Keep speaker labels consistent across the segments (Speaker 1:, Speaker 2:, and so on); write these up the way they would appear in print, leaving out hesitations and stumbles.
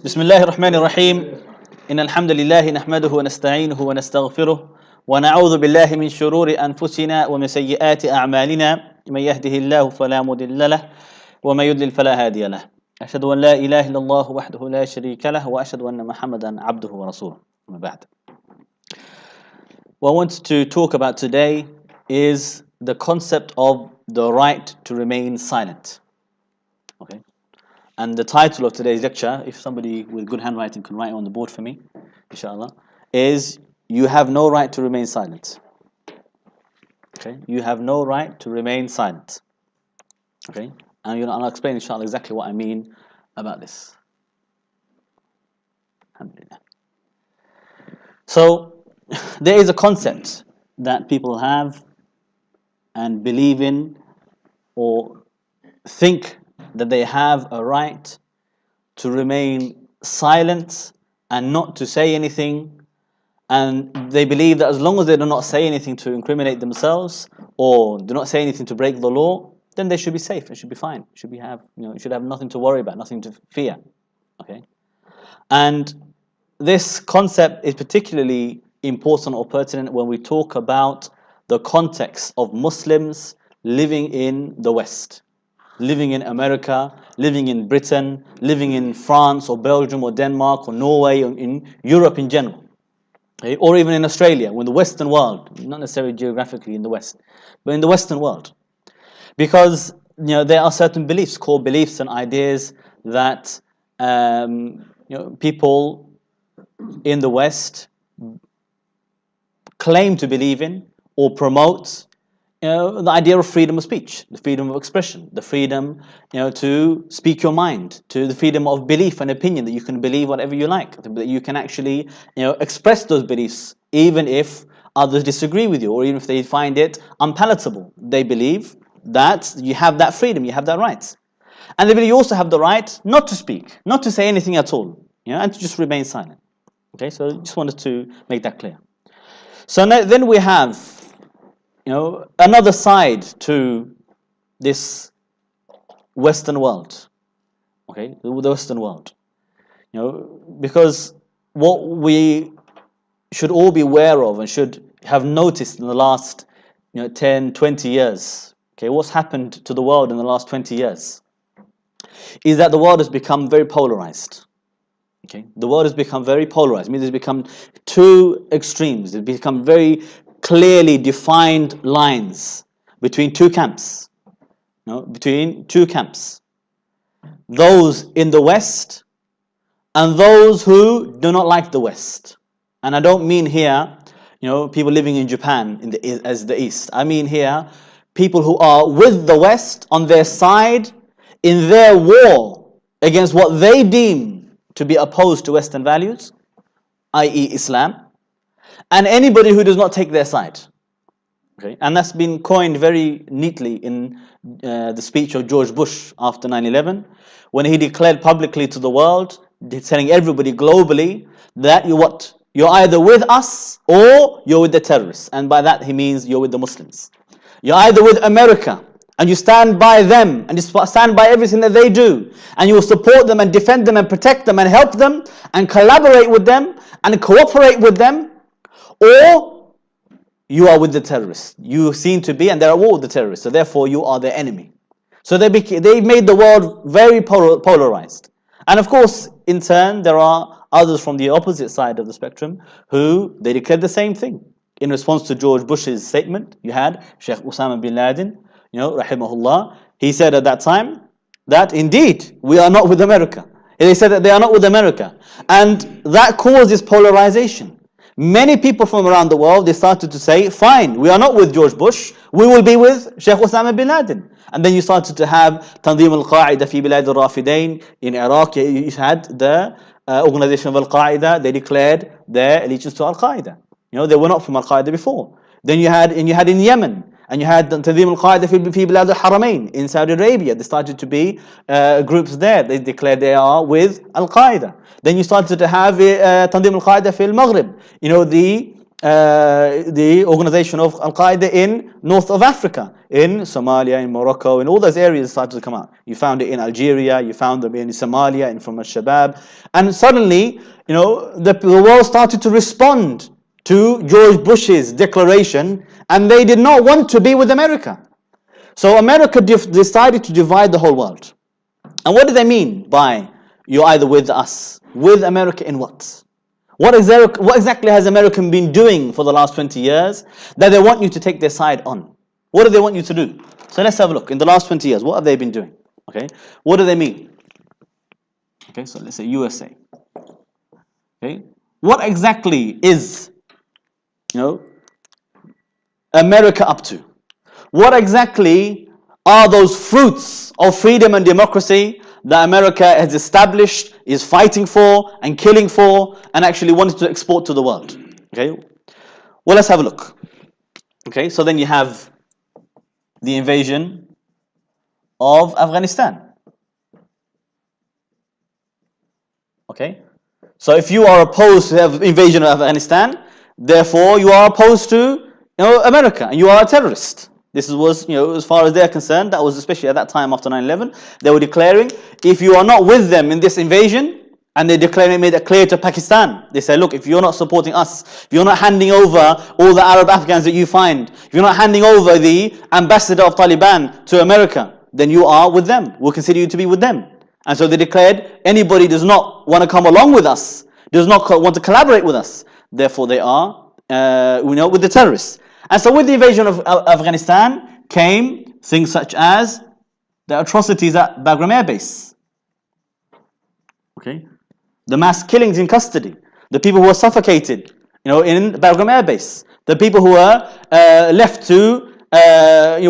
Speaker 1: بسم الله الرحمن الرحيم إن الحمد لله نحمده ونستعينه ونستغفره ونعوذ بالله من شرور أنفسنا ومن سيئات أعمالنا من يهده الله فلا مضل له ومن يضلل فلا هادي له أشهد أن لا إله إلا الله وحده لا شريك له وأشهد أن محمدا عبده ورسوله أما بعد. What I want to talk about today is the concept of the right to remain silent. Okay. And the title of today's lecture, if somebody with good handwriting can write it on the board for me, inshallah, is you have no right to remain silent. Okay, you have no right to remain silent. Okay, and I'll explain inshallah exactly what I mean about this. Alhamdulillah. So there is a concept that people have and believe in or think that they have a right to remain silent and not to say anything, and they believe that as long as they do not say anything to incriminate themselves or do not say anything to break the law, then they should be safe, it should be fine, should have nothing to worry about, nothing to fear. Okay, and this concept is particularly important or pertinent when we talk about the context of Muslims living in the West, living in America, living in Britain, living in France or Belgium or Denmark or Norway or in Europe in general. Okay? Or even in Australia, in the Western world, not necessarily geographically in the West, but in the Western world. Because there are certain beliefs, core beliefs and ideas that people in the West claim to believe in or promote. The idea of freedom of speech, the freedom of expression, the freedom, to speak your mind, to the freedom of belief and opinion, that you can believe whatever you like, that you can actually, express those beliefs even if others disagree with you or even if they find it unpalatable. They believe that you have that freedom, you have that right. And they believe you also have the right not to speak, not to say anything at all, and to just remain silent. Okay, so I just wanted to make that clear. So now, then we have another side to this Western world, okay, the Western world, because what we should all be aware of and should have noticed in the last 10, 20 years, okay, what's happened to the world in the last 20 years, is that the world has become very polarized. Okay, the world has become very polarized. I mean, there's become two extremes. There's become very clearly defined lines between two camps. Between two camps. Those in the West and those who do not like the West. And I don't mean here, people living in Japan as the East. I mean here, people who are with the West on their side in their war against what they deem to be opposed to Western values, i.e. Islam, and anybody who does not take their side. Okay, and that's been coined very neatly in the speech of George Bush after 9/11, when he declared publicly to the world, telling everybody globally that you're either with us or you're with the terrorists, and by that he means you're with the Muslims. You're either with America and you stand by them and you stand by everything that they do, and you will support them and defend them and protect them and help them and collaborate with them and cooperate with them, or you are with the terrorists. You seem to be, and they're at war with the terrorists, so therefore you are their enemy. So they made the world very polarized. And of course, in turn, there are others from the opposite side of the spectrum who they declared the same thing. In response to George Bush's statement, you had Sheikh Osama bin Laden, rahimahullah, he said at that time that indeed we are not with America. They said that they are not with America. And that caused this polarization. Many people from around the world, they started to say, fine, we are not with George Bush, we will be with Sheikh Osama bin Laden. And then you started to have Tanzim al-Qaida fi Bilad al-Rafidain in Iraq. You had the organization of Al-Qaida, they declared their allegiance to Al-Qaida. They were not from Al-Qaida before. Then you had in Yemen, and you had Tanzim al-Qaida fi Bilad al-Haramain in Saudi Arabia. There started to be groups there. They declared they are with Al-Qaida. Then you started to have Tanzim al-Qaida fi al-Maghrib. The the organization of Al-Qaeda in north of Africa, in Somalia, in Morocco, in all those areas started to come out. You found it in Algeria, you found them in Somalia, and from Al-Shabaab. And suddenly, the world started to respond to George Bush's declaration, and they did not want to be with America. So America decided to divide the whole world. And what do they mean by you're either with us? With America in what? What exactly has America been doing for the last 20 years that they want you to take their side on? What do they want you to do? So let's have a look. In the last 20 years, what have they been doing? Okay, what do they mean? Okay, so let's say USA. Okay, what exactly is, America up to? What exactly are those fruits of freedom and democracy that America has established, is fighting for and killing for, and actually wanted to export to the world? Okay, well, let's have a look. Okay, so then you have the invasion of Afghanistan. Okay, so if you are opposed to the invasion of Afghanistan, therefore you are opposed to America, and you are a terrorist. This was, as far as they're concerned, that was especially at that time after 9/11, they were declaring, if you are not with them in this invasion, and they made it clear to Pakistan, they said, look, if you're not supporting us, if you're not handing over all the Arab Afghans that you find, if you're not handing over the ambassador of Taliban to America, then you are with them. We'll consider you to be with them. And so they declared, anybody does not want to come along with us, does not want to collaborate with us, therefore they are, with the terrorists. And so with the invasion of Afghanistan came things such as the atrocities at Bagram Air Base. Okay, the mass killings in custody, the people who were suffocated, in Bagram Air Base, the people who were left to,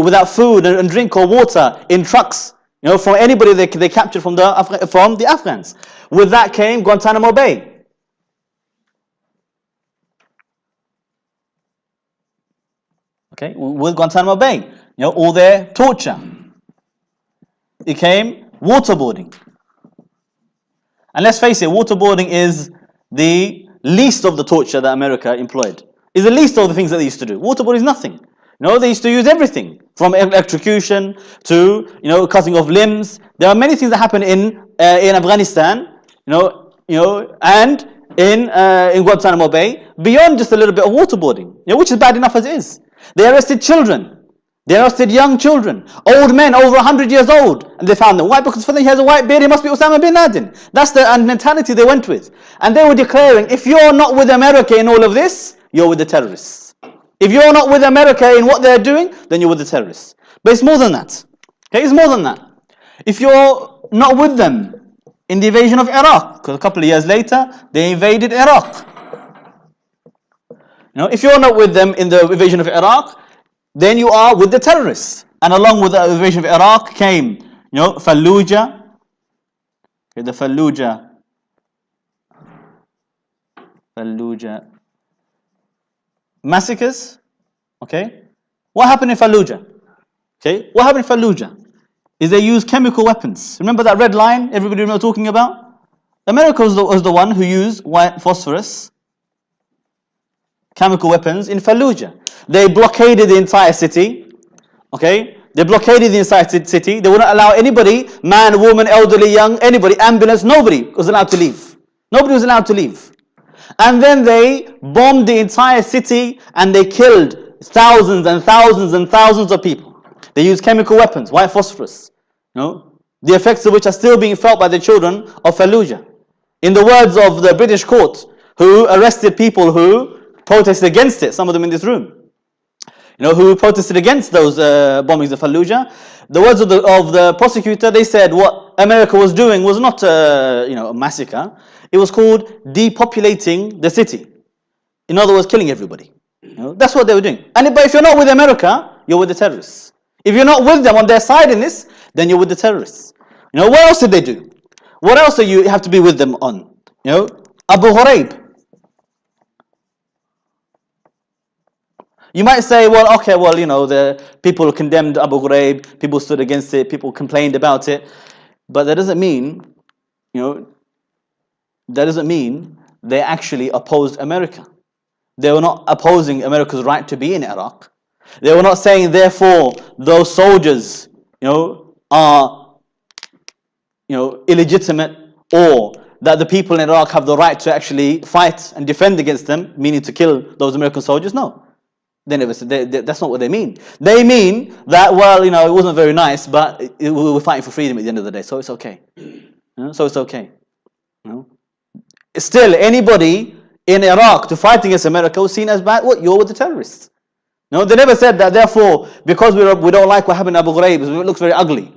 Speaker 1: without food and drink or water in trucks, from anybody they captured from the Afghans. With that came Guantanamo Bay. Okay, with Guantanamo Bay, all their torture. It came waterboarding. And let's face it, waterboarding is the least of the torture that America employed. It's the least of the things that they used to do. Waterboarding is nothing. They used to use everything, from electrocution to, cutting off limbs. There are many things that happen in Afghanistan, and in Guantanamo Bay, beyond just a little bit of waterboarding, which is bad enough as it is. They arrested children. They arrested young children, old men over 100 years old, and they found them. Why? Because for them he has a white beard, he must be Osama bin Laden. That's the mentality they went with. And they were declaring, if you're not with America in all of this, you're with the terrorists. If you're not with America in what they're doing, then you're with the terrorists. But it's more than that. Okay, it's more than that. If you're not with them in the invasion of Iraq, because a couple of years later, they invaded Iraq. If you're not with them in the invasion of Iraq, then you are with the terrorists. And along with the invasion of Iraq came, Fallujah. Okay, the Fallujah massacres. Okay, what happened in Fallujah? Okay, what happened in Fallujah is they used chemical weapons. Remember that red line everybody remember talking about? America was the one who used white phosphorus chemical weapons in Fallujah. They blockaded the entire city. Okay, they blockaded the entire city. They wouldn't allow anybody, man, woman, elderly, young, anybody, ambulance, nobody was allowed to leave. Nobody was allowed to leave. And then they bombed the entire city and they killed thousands and thousands and thousands of people. They used chemical weapons, white phosphorus, the effects of which are still being felt by the children of Fallujah. In the words of the British court, who arrested people who protested against it, some of them in this room, who protested against those bombings of Fallujah, the words of the prosecutor, they said what America was doing was not a massacre. It was called depopulating the city. In other words, killing everybody. That's what they were doing. But if you're not with America, you're with the terrorists. If you're not with them on their side in this, then you're with the terrorists. What else did they do? What else do you have to be with them on? Abu Ghraib. You might say, the people condemned Abu Ghraib, people stood against it, people complained about it, but that doesn't mean, they actually opposed America. They were not opposing America's right to be in Iraq. They were not saying, therefore, those soldiers, are, illegitimate, or that the people in Iraq have the right to actually fight and defend against them, meaning to kill those American soldiers. No. They never said, that's not what they mean. They mean that, well, it wasn't very nice, but we were fighting for freedom at the end of the day, so it's okay. So it's okay. Still, anybody in Iraq to fight against America was seen as bad. What? You're with the terrorists. No, they never said that, therefore, because we don't like what happened in Abu Ghraib, it looks very ugly,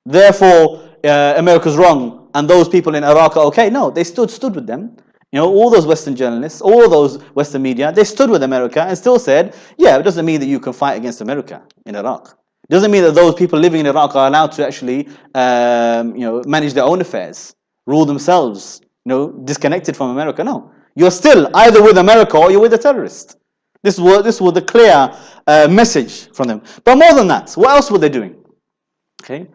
Speaker 1: therefore, America's wrong, and those people in Iraq are okay. No, they stood with them. All those Western journalists, all those Western media, they stood with America and still said, yeah, it doesn't mean that you can fight against America in Iraq. It doesn't mean that those people living in Iraq are allowed to actually, manage their own affairs, rule themselves, disconnected from America. No, you're still either with America or you're with the terrorists. This was the clear message from them. But more than that, what else were they doing? Okay,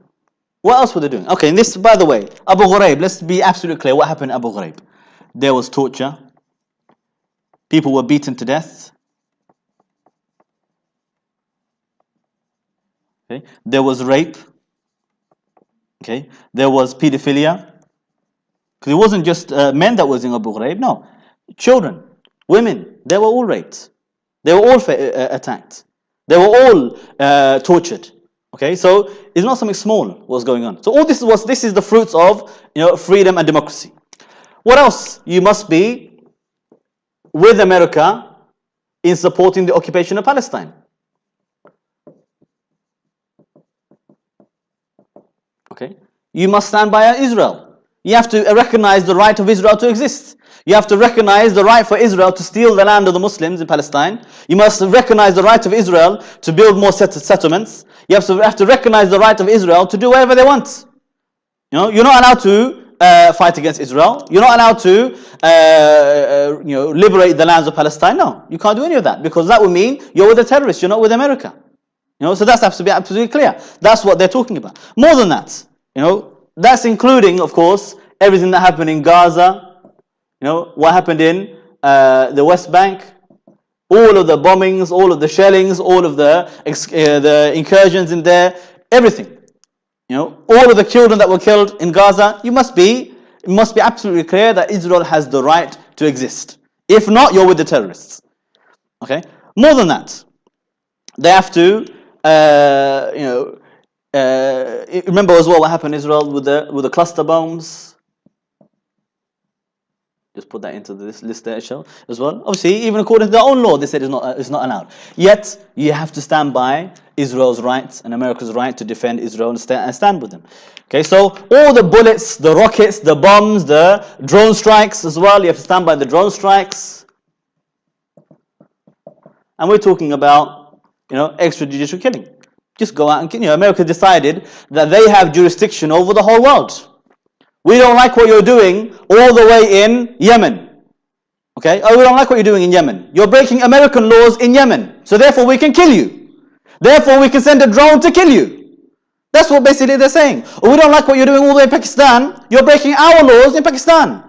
Speaker 1: what else were they doing? Okay, and this, by the way, Abu Ghraib. Let's be absolutely clear. What happened in Abu Ghraib? There was torture. People were beaten to death. Okay, there was rape. Okay, there was pedophilia. Because it wasn't just men that was in Abu Ghraib. No, children, women, they were all raped. They were all attacked. They were all tortured. Okay, so it's not something small what's going on. So all this is the fruits of freedom and democracy. What else? You must be with America in supporting the occupation of Palestine. Okay, you must stand by Israel. You have to recognize the right of Israel to exist. You have to recognize the right for Israel to steal the land of the Muslims in Palestine. You must recognize the right of Israel to build more settlements. You have to recognize the right of Israel to do whatever they want. You're not allowed to fight against Israel. You're not allowed to liberate the lands of Palestine. No, you can't do any of that, because that would mean you're with the terrorists. You're not with America. So that's absolutely clear. That's what they're talking about. More than that, that's including, of course, everything that happened in Gaza. What happened in the West Bank, all of the bombings, all of the shellings, all of the incursions in there, everything. All of the children that were killed in Gaza. It must be absolutely clear that Israel has the right to exist. If not, you're with the terrorists. Okay. More than that, they have to, remember as well what happened in Israel with the cluster bombs. Just put that into this list there as well. Obviously, even according to their own law, they said it's not allowed. Yet, you have to stand by Israel's rights and America's right to defend Israel and stand with them. Okay, so all the bullets, the rockets, the bombs, the drone strikes as well, you have to stand by the drone strikes. And we're talking about, extrajudicial killing. Just go out and kill. America decided that they have jurisdiction over the whole world. We don't like what you're doing all the way in Yemen. Okay? Oh, we don't like what you're doing in Yemen. You're breaking American laws in Yemen. So therefore we can kill you. Therefore we can send a drone to kill you. That's what basically they're saying. Oh, we don't like what you're doing all the way in Pakistan. You're breaking our laws in Pakistan.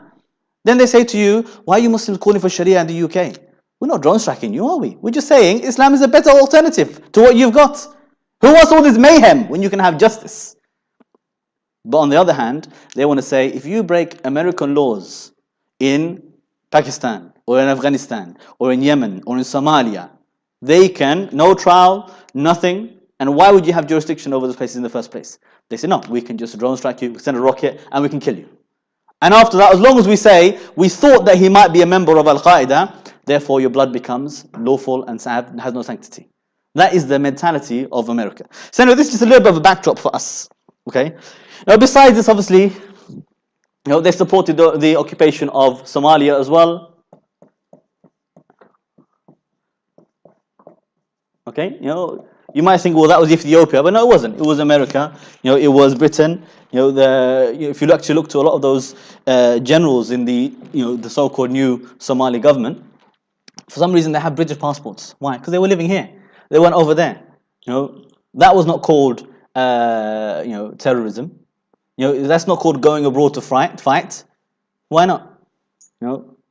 Speaker 1: Then they say to you, why are you Muslims calling for Sharia in the UK? We're not drone striking you, are we? We're just saying Islam is a better alternative to what you've got. Who wants all this mayhem when you can have justice? But on the other hand, they want to say, if you break American laws in Pakistan, or in Afghanistan, or in Yemen, or in Somalia, they can, no trial, nothing, and why would you have jurisdiction over those places in the first place? They say, no, we can just drone strike you, send a rocket, and we can kill you. And after that, as long as we say, we thought that he might be a member of Al-Qaeda, therefore your blood becomes lawful and has no sanctity. That is the mentality of America. So anyway, this is just a little bit of a backdrop for us. Okay? Now, besides this, obviously, they supported the occupation of Somalia as well. Okay, you might think, well, that was Ethiopia, but no, it wasn't. It was America. It was Britain. If you actually look to a lot of those generals in the so-called new Somali government, for some reason they have British passports. Why? Because they were living here. They went over there. That was not called terrorism. That's not called going abroad to fight. Why not?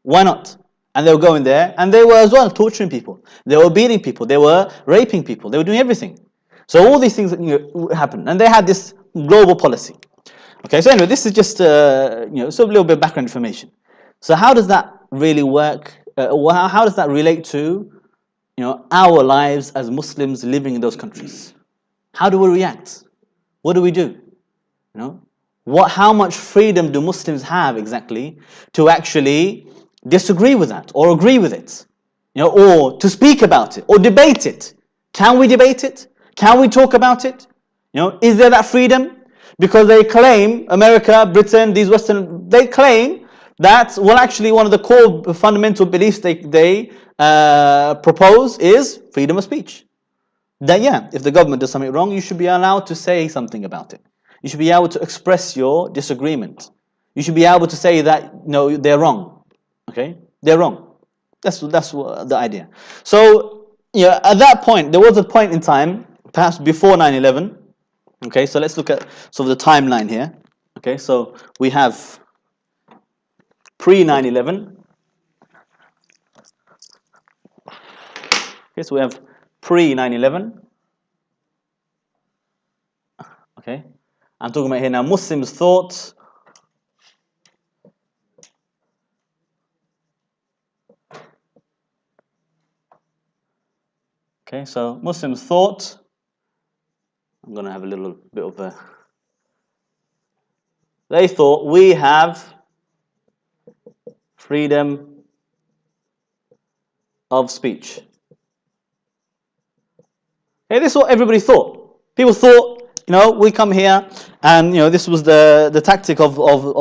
Speaker 1: Why not? And they were going there, and they were as well torturing people. They were beating people. They were raping people. They were doing everything. So all these things happened, and they had this global policy. Okay, so anyway, this is just so a little bit of background information. So how does that really work? How does that relate to our lives as Muslims living in those countries? How do we react? What do we do? How much freedom do Muslims have exactly to actually disagree with that or agree with it, or to speak about it or debate it? Can we debate it? Can we talk about it? Is there that freedom? Because they claim, America, Britain, these Western, they claim that, well, actually one of the core fundamental beliefs they propose is freedom of speech. That, yeah, if the government does something wrong, you should be allowed to say something about it. You should be able to express your disagreement. You should be able to say that, no, they're wrong. Okay? They're wrong. That's the idea. So, at that point, there was a point in time, perhaps before 9/11. Okay, so let's look at sort of the timeline here. Okay, so we have pre-9/11. Okay, so we have pre-9/11. Okay, I'm talking about here now. Muslims thought okay, so Muslims thought. I'm going to have a little bit of a. They thought we have freedom of speech. Okay, this is what everybody thought. People thought, we come here, and this was the tactic of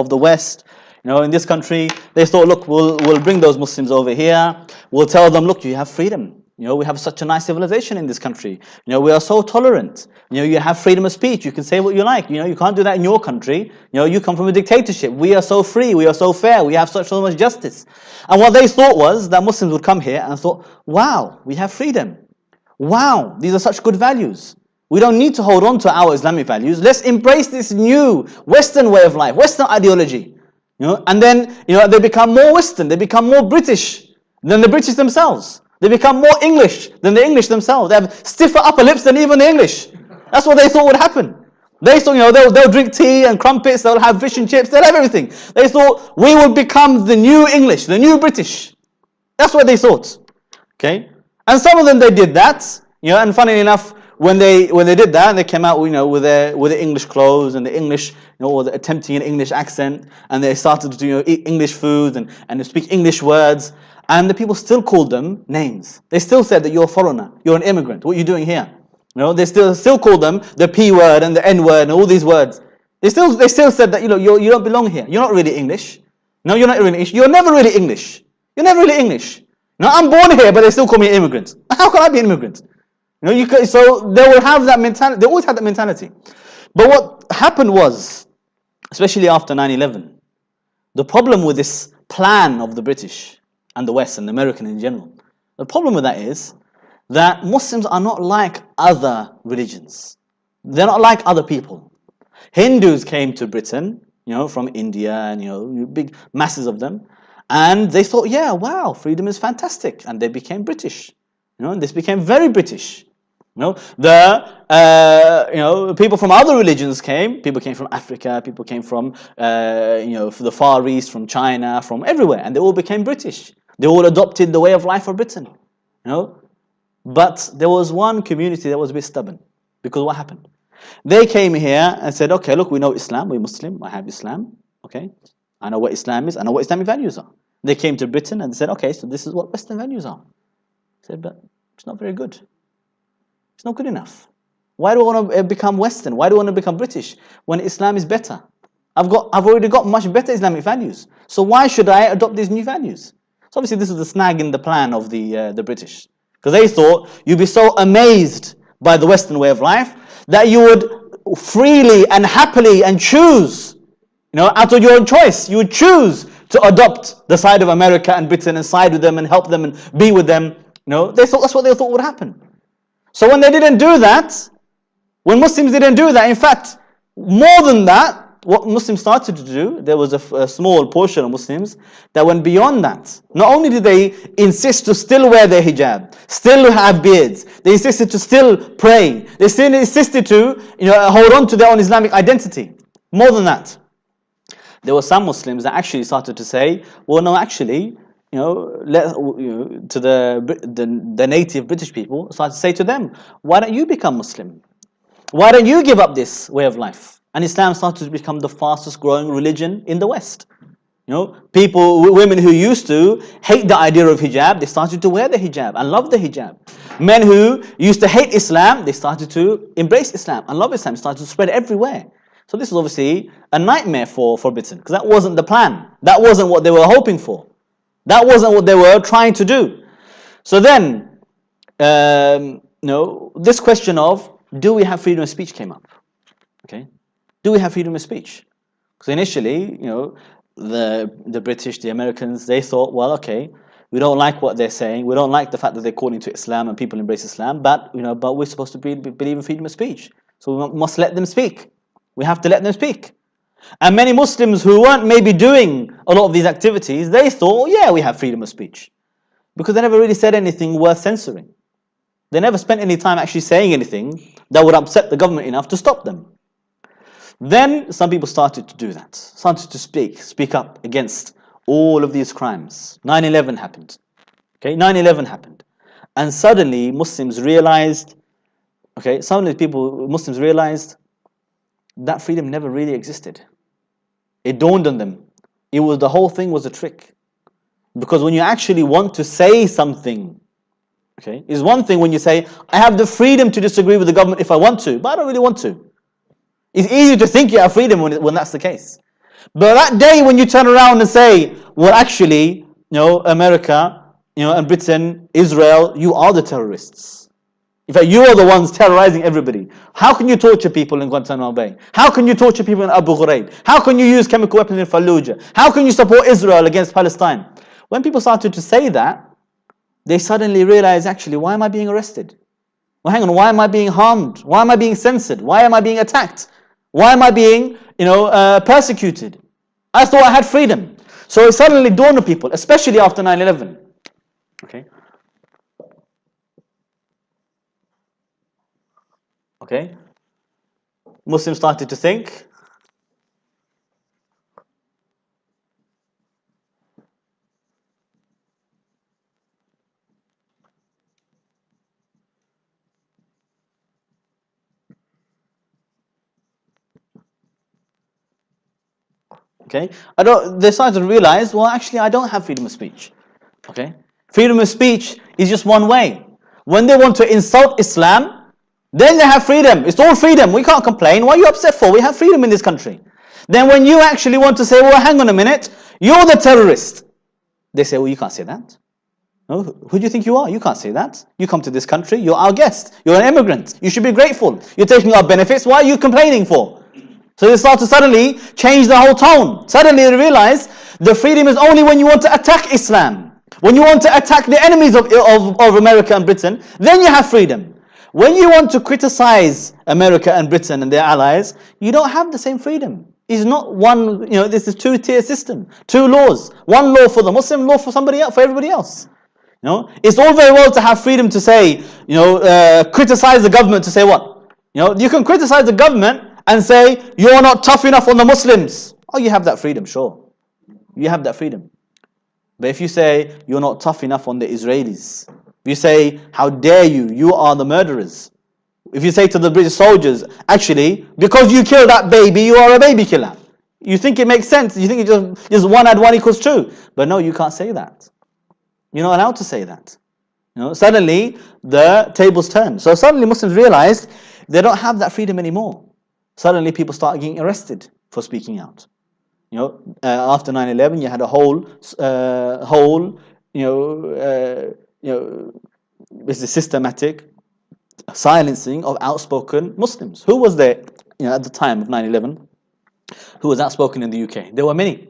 Speaker 1: the West. In this country, they thought, look, we'll bring those Muslims over here. We'll tell them, look, you have freedom. We have such a nice civilization in this country. We are so tolerant. You have freedom of speech. You can say what you like. You can't do that in your country. You come from a dictatorship. We are so free. We are so fair. We have so much justice. And what they thought was that Muslims would come here and thought, wow, we have freedom. Wow, these are such good values. We don't need to hold on to our Islamic values. Let's embrace this new Western way of life, Western ideology. And then, they become more Western. They become more British than the British themselves. They become more English than the English themselves. They have stiffer upper lips than even the English. That's what they thought would happen. They thought, they'll drink tea and crumpets, they'll have fish and chips, they'll have everything. They thought we would become the new English, the new British. That's what they thought. Okay? And some of them, they did that. And funnily enough, when they did that, they came out, with their English clothes and the English, or attempting an English accent, and they started to eat English foods and to speak English words. And the people still called them names. They still said that you're a foreigner, you're an immigrant. What are you doing here? They still called them the P word and the N word and all these words. They still said that you don't belong here. You're not really English. No, you're not really English. You're never really English. You're never really English. No, I'm born here, but they still call me an immigrant. How can I be an immigrant? So they will have that mentality. They always had that mentality. But what happened was, especially after 9/11, the problem with this plan of the British and the West and the American in general, the problem with that is that Muslims are not like other religions. They're not like other people. Hindus came to Britain, from India, and big masses of them, and they thought, yeah, wow, freedom is fantastic, and they became British. And this became very British. People from other religions came. People came from Africa. People came from the Far East, from China, from everywhere, and they all became British. They all adopted the way of life of Britain. But there was one community that was a bit stubborn, because what happened? They came here and said, okay, look, we know Islam. We're Muslim. I have Islam. Okay, I know what Islam is. I know what Islamic values are. They came to Britain and said, okay, so this is what Western values are. I said, but it's not very good. It's not good enough. Why do I want to become Western? Why do I want to become British when Islam is better? I've already got much better Islamic values. So why should I adopt these new values? So obviously this was the snag in the plan of the British, because they thought you'd be so amazed by the Western way of life that you would freely and happily and choose, out of your own choice, you would choose to adopt the side of America and Britain and side with them and help them and be with them. They thought that's what they thought would happen. So when they didn't do that, when Muslims didn't do that, in fact, more than that, what Muslims started to do, there was a small portion of Muslims that went beyond that. Not only did they insist to still wear their hijab, still have beards, they insisted to still pray, they still insisted to hold on to their own Islamic identity. More than that, there were some Muslims that actually started to say, well, no, actually, to the native British people, started to say to them, why don't you become Muslim? Why don't you give up this way of life? And Islam started to become the fastest growing religion in the West. Women who used to hate the idea of hijab, they started to wear the hijab and love the hijab. Men who used to hate Islam, they started to embrace Islam and love Islam. It started to spread everywhere. So this is obviously a nightmare for Britain, because that wasn't the plan. That wasn't what they were hoping for. That wasn't what they were trying to do. So then, this question of, do we have freedom of speech came up? Okay, do we have freedom of speech? Because initially, the British, the Americans, they thought, well, okay, we don't like what they're saying. We don't like the fact that they're calling to Islam and people embrace Islam. But we're supposed to believe in freedom of speech, so we must let them speak. We have to let them speak. And many Muslims who weren't maybe doing a lot of these activities, they thought, yeah, we have freedom of speech, because they never really said anything worth censoring. They never spent any time actually saying anything that would upset the government enough to stop them. Then some people started to do that, started to speak up against all of these crimes. 9/11 happened. Okay, 9/11 happened. And suddenly Muslims realized, Muslims realized that freedom never really existed. It dawned on them. The whole thing was a trick. Because when you actually want to say something, it's one thing when you say, I have the freedom to disagree with the government if I want to, but I don't really want to. It's easy to think you have freedom when that's the case. But that day when you turn around and say, well, actually, America, and Britain, Israel, you are the terrorists. In fact, you are the ones terrorizing everybody. How can you torture people in Guantanamo Bay? How can you torture people in Abu Ghraib? How can you use chemical weapons in Fallujah? How can you support Israel against Palestine? When people started to say that, they suddenly realized, actually, why am I being arrested? Well, hang on, why am I being harmed? Why am I being censored? Why am I being attacked? Why am I being, persecuted? I thought I had freedom. So it suddenly dawned on people, especially after 9/11. Okay? Muslims started to think, they started to realize, well, actually, I don't have freedom of speech. Freedom of speech is just one way. When they want to insult Islam, then they have freedom. It's all freedom. We can't complain. What are you upset for? We have freedom in this country. Then when you actually want to say, well, hang on a minute, you're the terrorist, they say, well, you can't say that. No, who do you think you are? You can't say that. You come to this country, you're our guest, you're an immigrant, you should be grateful. You're taking our benefits, why are you complaining for? So they start to suddenly change the whole tone. Suddenly they realize the freedom is only when you want to attack Islam. When you want to attack the enemies of America and Britain, then you have freedom. When you want to criticize America and Britain and their allies, you don't have the same freedom. It's not one, this is two-tier system, two laws. One law for the Muslim, law for somebody else, for everybody else. It's all very well to have freedom to say, criticize the government to say what? You can criticize the government and say, you're not tough enough on the Muslims. Oh, you have that freedom, sure. You have that freedom. But if you say, you're not tough enough on the Israelis, if you say, how dare you, you are the murderers. If you say to the British soldiers, actually, because you killed that baby, you are a baby killer. You think it makes sense. You think it just 1 + 1 = 2. But no, you can't say that. You're not allowed to say that. Suddenly, the tables turn. So suddenly Muslims realized they don't have that freedom anymore. Suddenly people start getting arrested for speaking out. After 9/11, you had a it's a systematic silencing of outspoken Muslims. Who was there, at the time of 9/11, who was outspoken in the UK? There were many.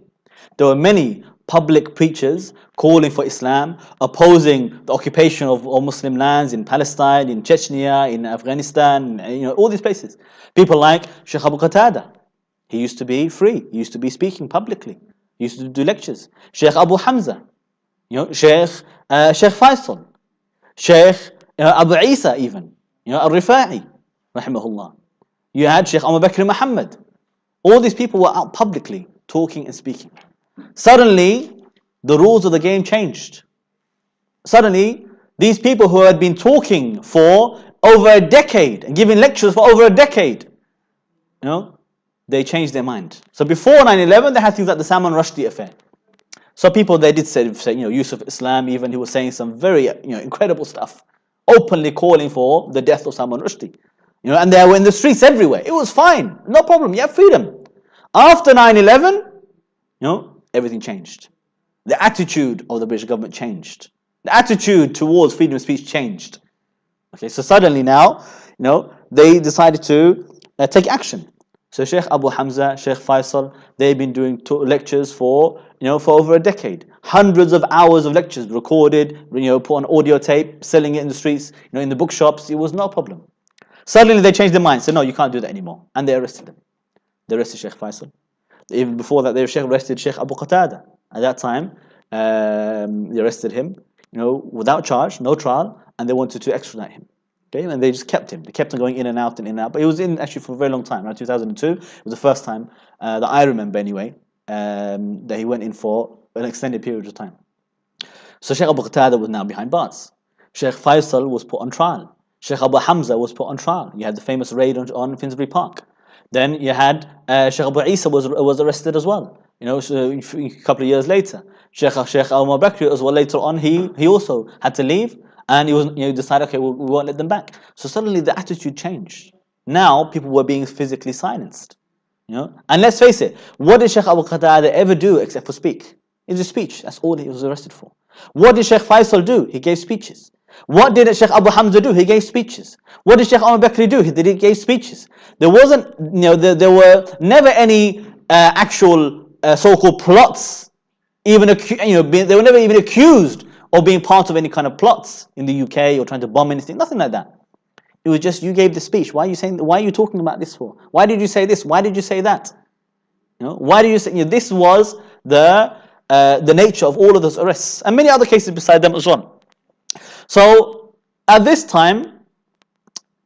Speaker 1: There were many public preachers calling for Islam, opposing the occupation of Muslim lands in Palestine, in Chechnya, in Afghanistan, all these places. People like Sheikh Abu Qatada. He used to be free. He used to be speaking publicly. He used to do lectures. Sheikh Abu Hamza, Sheikh Faisal, Sheikh Abu Isa even, Al-Rifa'i, rahimahullah. You had Sheikh Abu Bakr Muhammad. All these people were out publicly talking and speaking. Suddenly, the rules of the game changed. Suddenly, these people who had been talking for over a decade and giving lectures for over a decade, they changed their mind. So before 9/11, they had things like the Salman Rushdie affair. So people, they did say Yusuf Islam even, he was saying some very incredible stuff, openly calling for the death of Salman Rushdie. And they were in the streets everywhere. It was fine, no problem, you have freedom. After 9/11, everything changed. The attitude of the British government changed. The attitude towards freedom of speech changed. Okay, so suddenly now, they decided to take action. So Sheikh Abu Hamza, Sheikh Faisal, they've been doing lectures for over a decade. Hundreds of hours of lectures recorded, put on audio tape, selling it in the streets, in the bookshops. It was no problem. Suddenly they changed their mind, said no, you can't do that anymore, and they arrested him. They arrested Sheikh Faisal. Even before that, they arrested Sheikh Abu Qatada. At that time, they arrested him, without charge, no trial, and they wanted to extradite him. Okay, and they just kept him. They kept on going in and out and in and out. But he was in actually for a very long time. Around 2002, it was the first time that I remember anyway, that he went in for an extended period of time. So Sheikh Abu Qatada was now behind bars. Sheikh Faisal was put on trial. Sheikh Abu Hamza was put on trial. You had the famous raid on Finsbury Park. Then you had Sheikh Abu Isa was arrested as well. So a couple of years later, Sheikh Abu Bakr as well. Later on, he also had to leave, and he was decided, okay, we won't let them back. So suddenly the attitude changed. Now people were being physically silenced. And let's face it, what did Sheikh Abu Qatada ever do except for speak? It's a speech. That's all he was arrested for. What did Sheikh Faisal do? He gave speeches. What did Sheikh Abu Hamza do? He gave speeches. What did Sheikh Abu Bakr do? He gave speeches. There wasn't, there were never any actual so-called plots. They were never even accused of being part of any kind of plots in the UK or trying to bomb anything. Nothing like that. It was just you gave the speech. Why are you talking about this for? Why did you say this? Why did you say that? Why do you say? This was the nature of all of those arrests and many other cases beside them as well. So at this time,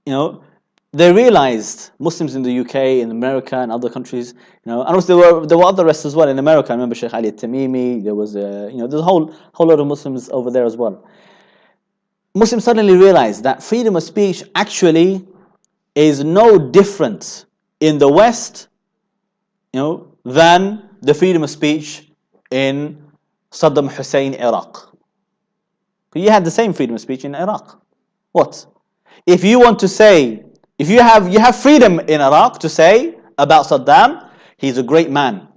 Speaker 1: they realized, Muslims in the UK, in America, and other countries, and also there were other arrests as well in America. I remember Sheikh Ali Tamimi. There was there's a whole lot of Muslims over there as well. Muslims suddenly realized that freedom of speech actually is no different in the West, than the freedom of speech in Saddam Hussein, Iraq. You had the same freedom of speech in Iraq. What? If you want to say, if you have freedom in Iraq to say about Saddam, he's a great man.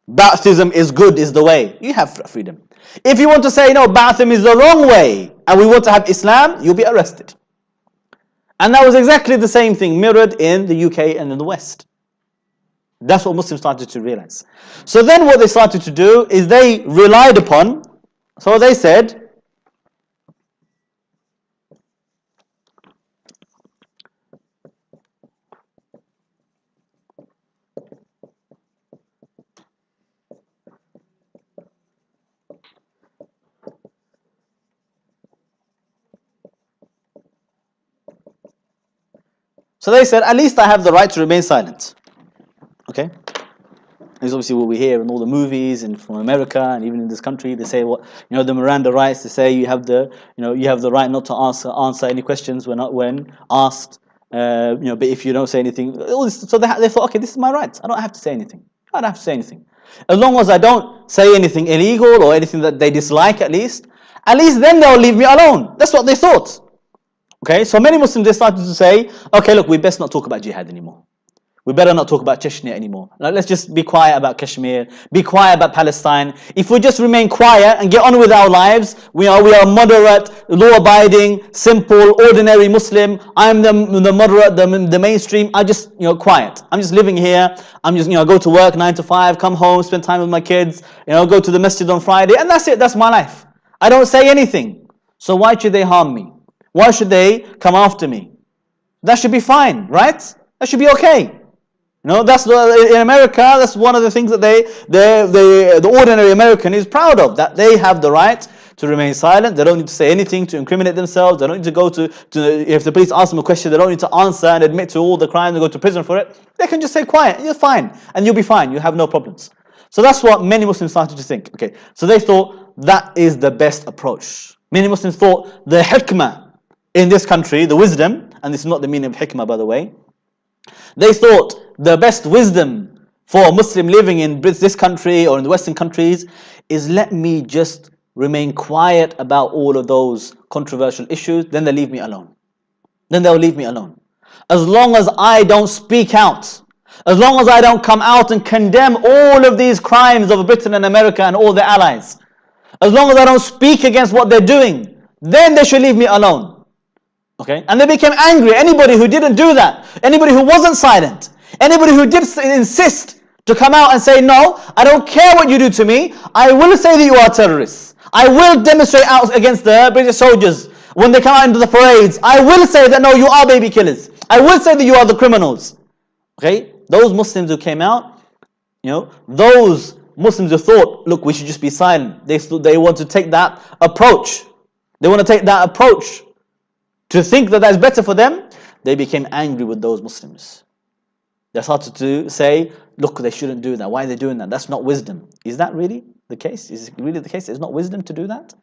Speaker 1: Ba'athism is good, is the way. You have freedom. If you want to say, no, Ba'athism is the wrong way, and we want to have Islam, you'll be arrested. And that was exactly the same thing mirrored in the UK and in the West. That's what Muslims started to realize. So then what they started to do is they relied upon, so they said, at least I have the right to remain silent. Okay? This is obviously what we hear in all the movies and from America and even in this country. They say the Miranda rights. They say you have the right not to answer any questions when asked. But if you don't say anything, so they thought, okay, this is my right. I don't have to say anything. I don't have to say anything. As long as I don't say anything illegal or anything that they dislike, at least then they'll leave me alone. That's what they thought. Okay, so many Muslims, they started to say, okay, look, we best not talk about jihad anymore. We better not talk about Chechnya anymore. Let's just be quiet about Kashmir, be quiet about Palestine. If we just remain quiet and get on with our lives, we are moderate, law-abiding, simple, ordinary Muslim. I'm the moderate, the mainstream. I just, quiet. I'm just living here. I'm just, go to work 9 to 5, come home, spend time with my kids, go to the masjid on Friday, and that's it. That's my life. I don't say anything. So why should they harm me? Why should they come after me? That should be fine, right? That should be okay. That's in America. That's one of the things that the ordinary American is proud of. That they have the right to remain silent. They don't need to say anything to incriminate themselves. They don't need to go to if the police ask them a question, they don't need to answer and admit to all the crimes and go to prison for it. They can just say quiet, you're fine, and you'll be fine. You have no problems. So that's what many Muslims started to think. Okay, so they thought that is the best approach. Many Muslims thought the hikmah in this country, the wisdom, and this is not the meaning of hikmah, by the way. They thought the best wisdom for a Muslim living in this country or in the Western countries is let me just remain quiet about all of those controversial issues, then they'll leave me alone. Then they'll leave me alone. As long as I don't speak out, as long as I don't come out and condemn all of these crimes of Britain and America and all their allies, as long as I don't speak against what they're doing, then they should leave me alone. Okay? And they became angry. Anybody who didn't do that, anybody who wasn't silent, anybody who did insist to come out and say, no, I don't care what you do to me, I will say that you are terrorists. I will demonstrate out against the British soldiers when they come out into the parades. I will say that no, you are baby killers. I will say that you are the criminals. Okay? Those Muslims who came out, those Muslims who thought, look, we should just be silent. They want to take that approach. They want to take that approach to think that that's better for them. They became angry with those Muslims. They started to say, look, they shouldn't do that. Why are they doing that? That's not wisdom. Is that really the case? Is it really the case? It's not wisdom to do that?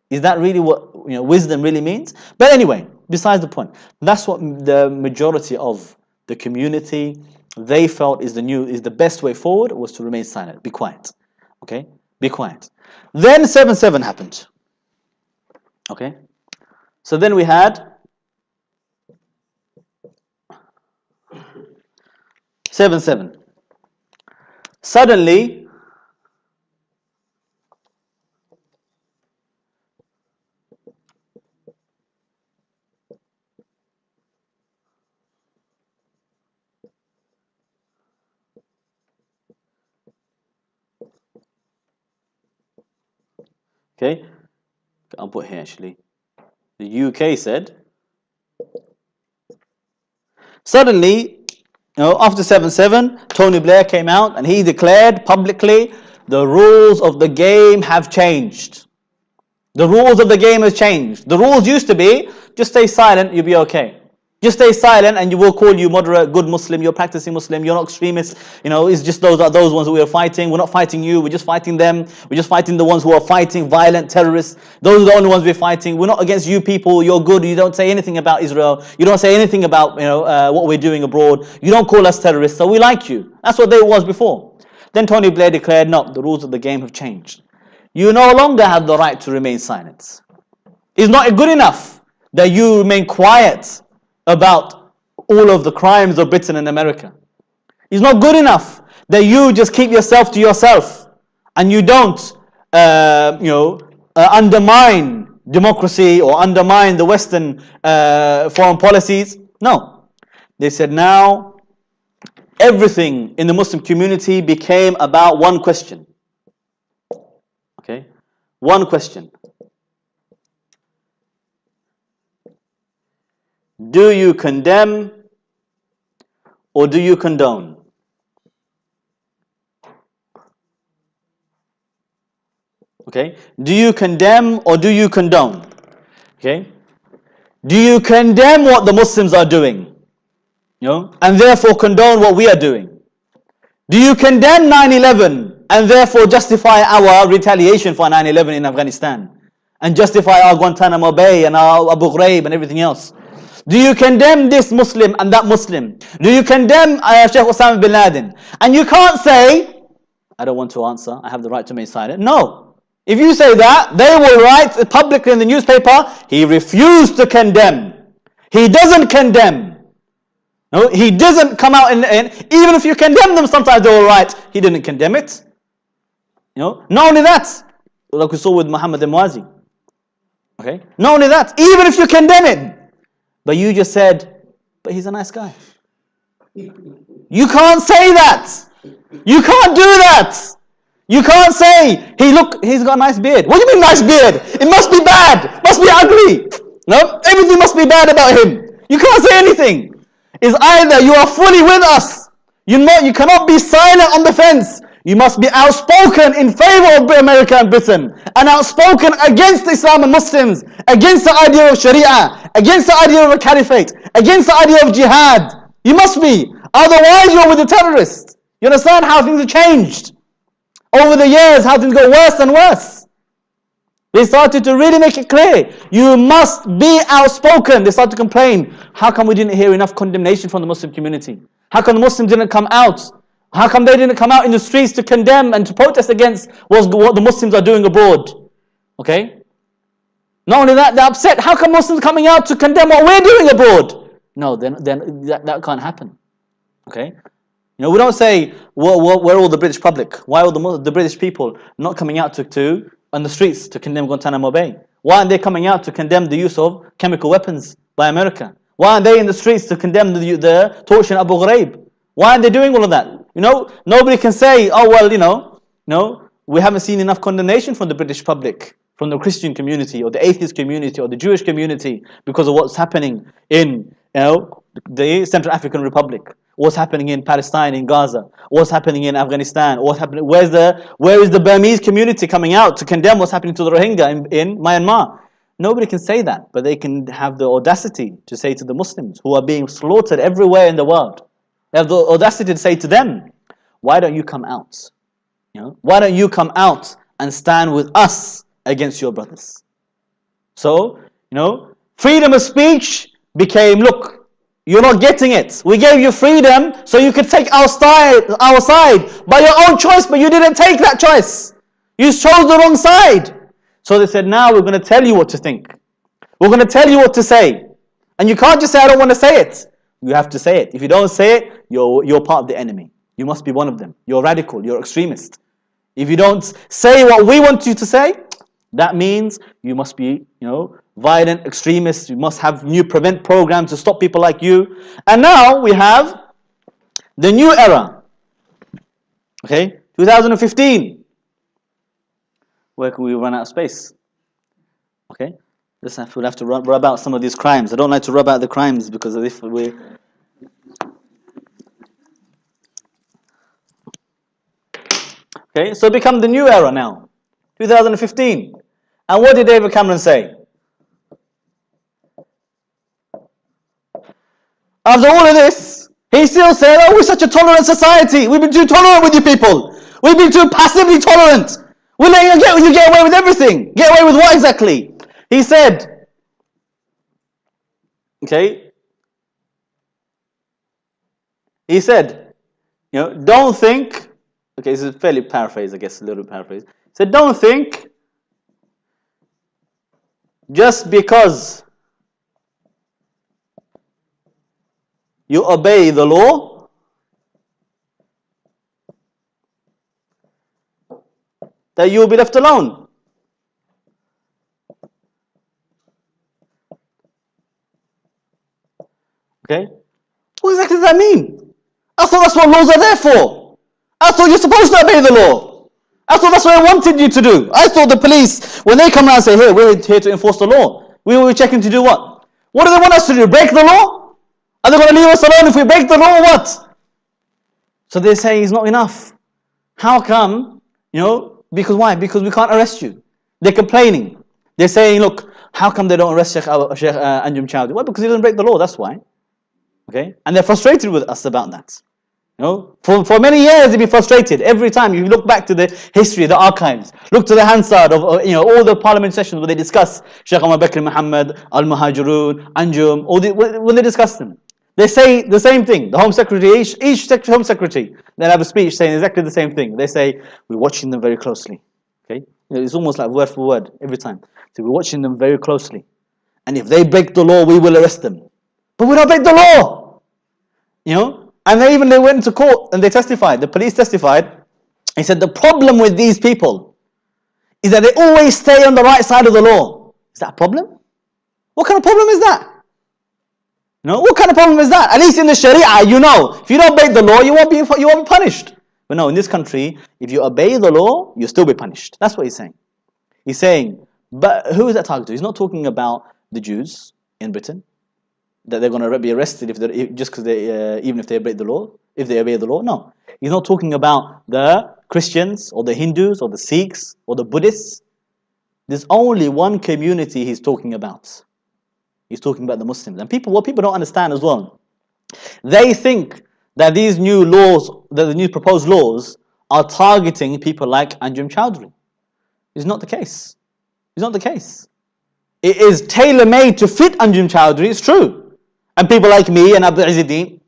Speaker 1: Is that really what wisdom really means? But anyway, besides the point, that's what the majority of the community, they felt is the best way forward was to remain silent. Be quiet. Okay? Be quiet. Then 7/7 happened. Okay? So then we had 7/7. Suddenly, okay, I'll put here actually. The UK said, suddenly, after 7/7, Tony Blair came out and he declared publicly, the rules of the game have changed. The rules of the game have changed. The rules used to be, just stay silent, you'll be okay. Just stay silent and you will call you moderate, good Muslim, you're practicing Muslim, you're not extremist. It's just those ones that we are fighting. We're not fighting you, we're just fighting them. We're just fighting the ones who are fighting violent terrorists. Those are the only ones we're fighting. We're not against you people, you're good. You don't say anything about Israel. You don't say anything about what we're doing abroad. You don't call us terrorists, so we like you. That's what it was before. Then Tony Blair declared, no, the rules of the game have changed. You no longer have the right to remain silent. It's not good enough that you remain quiet about all of the crimes of Britain and America. It's not good enough that you just keep yourself to yourself and you don't, undermine democracy or undermine the Western foreign policies. No. They said now everything in the Muslim community became about one question. Okay? One question. Do you condemn or do you condone? Okay? Do you condemn or do you condone? Okay? Do you condemn what the Muslims are doing? And therefore condone what we are doing? Do you condemn 9/11 and therefore justify our retaliation for 9/11 in Afghanistan? And justify our Guantanamo Bay and our Abu Ghraib and everything else? Do you condemn this Muslim and that Muslim? Do you condemn Sheikh Osama bin Laden? And you can't say, I don't want to answer, I have the right to remain silent. No. If you say that, they will write publicly in the newspaper, he refused to condemn. He doesn't condemn. No, he doesn't come out and even if you condemn them, sometimes they will write, he didn't condemn it. Not only that, like we saw with Muhammad al-Muazi. Okay? Not only that, even if you condemn him, but you just said, but he's a nice guy. You can't say that. You can't do that. You can't say, he's got a nice beard. What do you mean nice beard? It must be bad. Must be ugly. No? Everything must be bad about him. You can't say anything. It's either you are fully with us, You cannot be silent on the fence. You must be outspoken in favor of America and Britain, and outspoken against Islam and Muslims, against the idea of Sharia, against the idea of a caliphate, against the idea of jihad. You must be. Otherwise, you're with the terrorists. You understand how things have changed over the years, how things got worse and worse. They started to really make it clear. You must be outspoken. They started to complain. How come we didn't hear enough condemnation from the Muslim community? How come the Muslims didn't come out? How come they didn't come out in the streets to condemn and to protest against what the Muslims are doing abroad? Okay? Not only that, they're upset. How come Muslims are coming out to condemn what we're doing abroad? No, then that can't happen. Okay? You know, we don't say, where are all the British public? Why are the British people not coming out on the streets to condemn Guantanamo Bay? Why aren't they coming out to condemn the use of chemical weapons by America? Why aren't they in the streets to condemn the torture in Abu Ghraib? Why aren't they doing all of that? You know, nobody can say, oh well, we haven't seen enough condemnation from the British public, from the Christian community, or the atheist community, or the Jewish community, because of what's happening in, the Central African Republic, what's happening in Palestine, in Gaza, what's happening in Afghanistan, what's happening, where is the Burmese community coming out to condemn what's happening to the Rohingya in Myanmar? Nobody can say that, but they can have the audacity to say to the Muslims who are being slaughtered everywhere in the world. They have the audacity to say to them, why don't you come out? Why don't you come out and stand with us against your brothers? So, freedom of speech became, look, you're not getting it. We gave you freedom so you could take our side by your own choice, but you didn't take that choice. You chose the wrong side. So they said, now we're going to tell you what to think. We're going to tell you what to say. And you can't just say, I don't want to say it. You have to say it. If you don't say it, you're part of the enemy. You must be one of them. You're radical. You're extremist. If you don't say what we want you to say, that means you must be, violent extremists. You must have new prevent programs to stop people like you. And now we have the new era. Okay, 2015. Where can we run out of space? Okay, we'll have to rub out some of these crimes. I don't like to rub out the crimes because if we. Okay, so become the new era now, 2015. And what did David Cameron say? After all of this, he still said, oh, we're such a tolerant society. We've been too tolerant with you people. We've been too passively tolerant. We're letting you get away with everything. Get away with what exactly? He said, don't think, this is fairly paraphrased, I guess, a little bit paraphrased. He said, don't think just because you obey the law that you will be left alone. Okay? What exactly does that mean? I thought that's what laws are there for. I thought you're supposed to obey the law. I thought that's what I wanted you to do. I thought the police, when they come around and say, hey, we're here to enforce the law, we will be checking to do what? What do they want us to do? Break the law? Are they going to leave us alone if we break the law or what? So they say it's not enough. How come? Because why? Because we can't arrest you. They're complaining. They're saying, look, how come they don't arrest Sheikh Anjum Chowdhury? Well, because he didn't break the law, that's why. Okay? And they're frustrated with us about that. For many years they've been frustrated. Every time you look back to the history, the archives, look to the Hansard of all the parliament sessions where they discuss Sheikh Omar Bakr Muhammad, Al-Muhajirun, Anjum, when they discuss them. They say the same thing. The Home Secretary, each Home Secretary, they'll have a speech saying exactly the same thing. They say, we're watching them very closely. Okay? It's almost like word for word every time. So we're watching them very closely. And if they break the law, we will arrest them. But we don't break the law! And they went into court and they testified. The police testified. He said the problem with these people is that they always stay on the right side of the law. Is that a problem? What kind of problem is that? What kind of problem is that? At least in the Sharia, if you don't obey the law, you won't be punished. But no, in this country, if you obey the law, you'll still be punished. That's what he's saying. He's saying, but who is that targeted to? He's not talking about the Jews in Britain. that they're going to be arrested just because they even if they break the law, if they obey the law. No, he's not talking about the Christians or the Hindus or the Sikhs or the Buddhists. There's only one community he's talking about. He's talking about the Muslims. And what people don't understand as well, they think that these new laws, that the new proposed laws, are targeting people like Anjum Chowdhury. It's not the case. It's not the case. It is tailor-made to fit Anjum Chowdhury, it's true. And people like me and Abdul Izzuddin.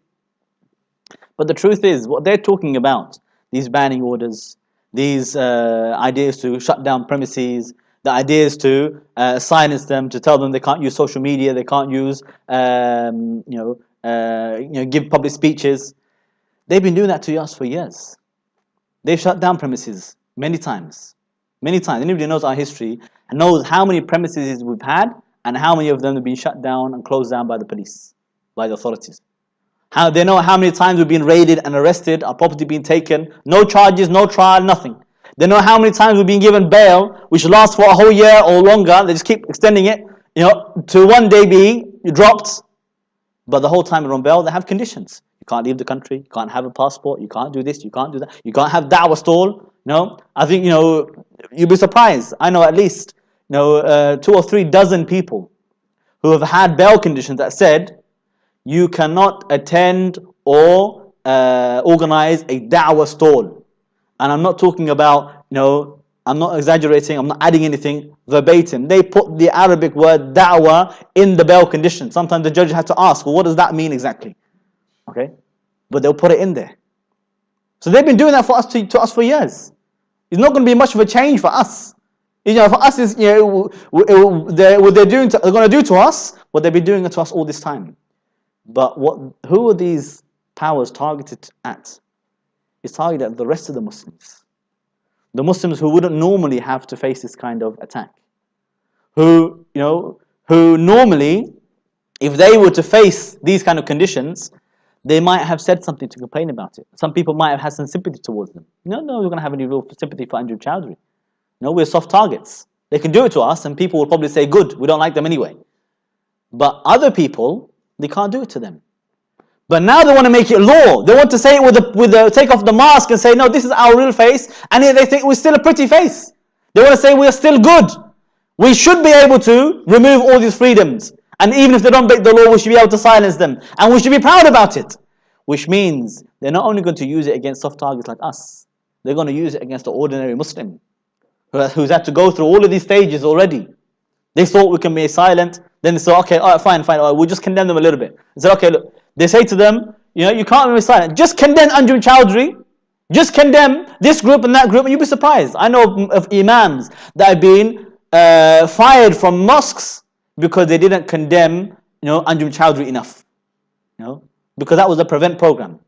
Speaker 1: But the truth is, what they're talking about, these banning orders, these ideas to shut down premises, the ideas to silence them, to tell them they can't use social media, they can't use, give public speeches. They've been doing that to us for years. They've shut down premises many times. Many times. Anybody who knows our history knows how many premises we've had and how many of them have been shut down and closed down by the police, by the authorities. They know how many times we've been raided and arrested, our property being taken, no charges, no trial, nothing. They know how many times we've been given bail, which lasts for a whole year or longer. They just keep extending it, to one day being dropped. But the whole time we're on bail, they have conditions. You can't leave the country, you can't have a passport, you can't do this, you can't do that, you can't have da'wah stall. I think, you'll be surprised. I know at least, 2 or 3 dozen people who have had bail conditions that said, you cannot attend or organize a da'wah stall. And I'm not talking about, I'm not exaggerating, I'm not adding anything verbatim. They put the Arabic word da'wah in the bail condition. Sometimes the judge had to ask, well, what does that mean exactly? Okay? But they'll put it in there. So they've been doing that for us to us for years. It's not going to be much of a change for us. For us, is what they're going to do to us, what they've been doing to us all this time. But who are these powers targeted at? It's targeted at the rest of the Muslims. The Muslims who wouldn't normally have to face this kind of attack. Who normally, if they were to face these kind of conditions, they might have said something to complain about it. Some people might have had some sympathy towards them. No, we're going to have any real sympathy for Anjum Chowdhury. No, we're soft targets. They can do it to us and people will probably say, good, we don't like them anyway. But other people, they can't do it to them. But now they want to make it law. They want to say it with the take off the mask and say, no, this is our real face. And they think we're still a pretty face. They want to say we're still good. We should be able to remove all these freedoms. And even if they don't break the law, we should be able to silence them. And we should be proud about it. Which means they're not only going to use it against soft targets like us. They're going to use it against the ordinary Muslim who's had to go through all of these stages already. They thought we can be silent. Then they said, okay, all right, fine. All right, we'll just condemn them a little bit. They said, okay, look. They say to them, you can't be silent. Just condemn Anjum Chowdhury. Just condemn this group and that group, and you'll be surprised. I know of imams that have been fired from mosques because they didn't condemn, Anjum Chowdhury enough. Because that was the prevent program.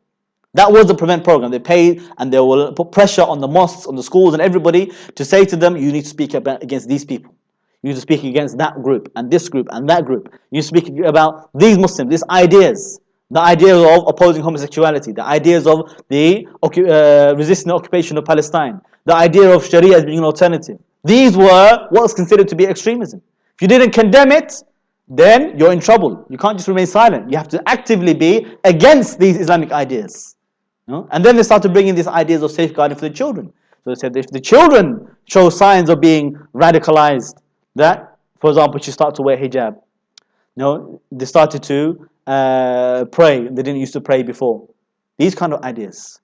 Speaker 1: That was the prevent program. They paid and they will put pressure on the mosques, on the schools and everybody to say to them, you need to speak against these people. You need to speak against that group and this group and that group. You need to speak about these Muslims, these ideas. The ideas of opposing homosexuality. The ideas of the resisting the occupation of Palestine. The idea of Sharia as being an alternative. These were what was considered to be extremism. If you didn't condemn it, then you're in trouble. You can't just remain silent. You have to actively be against these Islamic ideas. And then they started bringing these ideas of safeguarding for the children. So they said if the children show signs of being radicalized, that, for example, should start to wear hijab. They started to pray. They didn't used to pray before. These kind of ideas.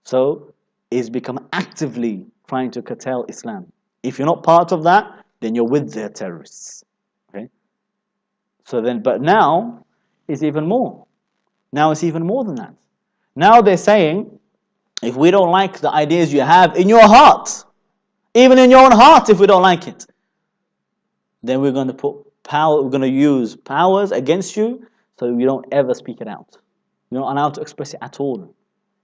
Speaker 1: So it's become actively trying to curtail Islam. If you're not part of that, then you're with the terrorists. Okay. But now it's even more. Now it's even more than that. Now they're saying, if we don't like the ideas you have in your heart, even in your own heart, if we don't like it, then we're going to put power. We're going to use powers against you, so you don't ever speak it out. You're not allowed to express it at all.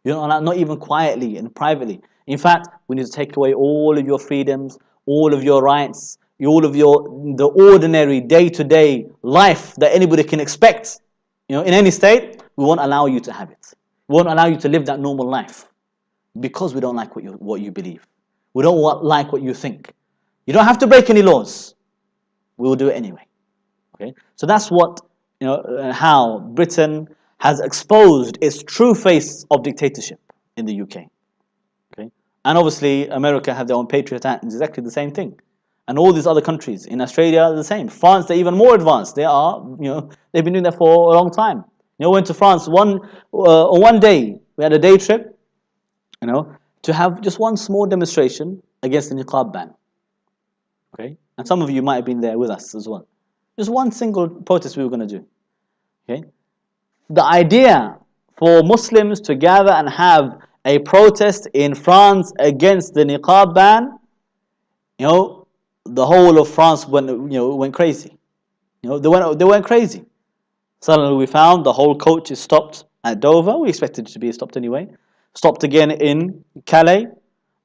Speaker 1: You're not allowed, not even quietly and privately. In fact, we need to take away all of your freedoms, all of your rights, all of the ordinary day-to-day life that anybody can expect. In any state, we won't allow you to have it. We won't allow you to live that normal life because we don't like what you believe. We don't like what you think. You don't have to break any laws. We will do it anyway. Okay? So that's what how Britain has exposed its true face of dictatorship in the UK. Okay, and obviously America have their own Patriot Act, it's exactly the same thing. And all these other countries in Australia are the same. France, they're even more advanced. They've been doing that for a long time. Went to France on one day. We had a day trip, to have just one small demonstration against the niqab ban. Okay, and some of you might have been there with us as well. Just one single protest we were going to do. Okay, the idea for Muslims to gather and have a protest in France against the niqab ban, the whole of France went crazy. They went crazy. Suddenly we found the whole coach is stopped at Dover. We expected it to be stopped anyway. Stopped again in Calais.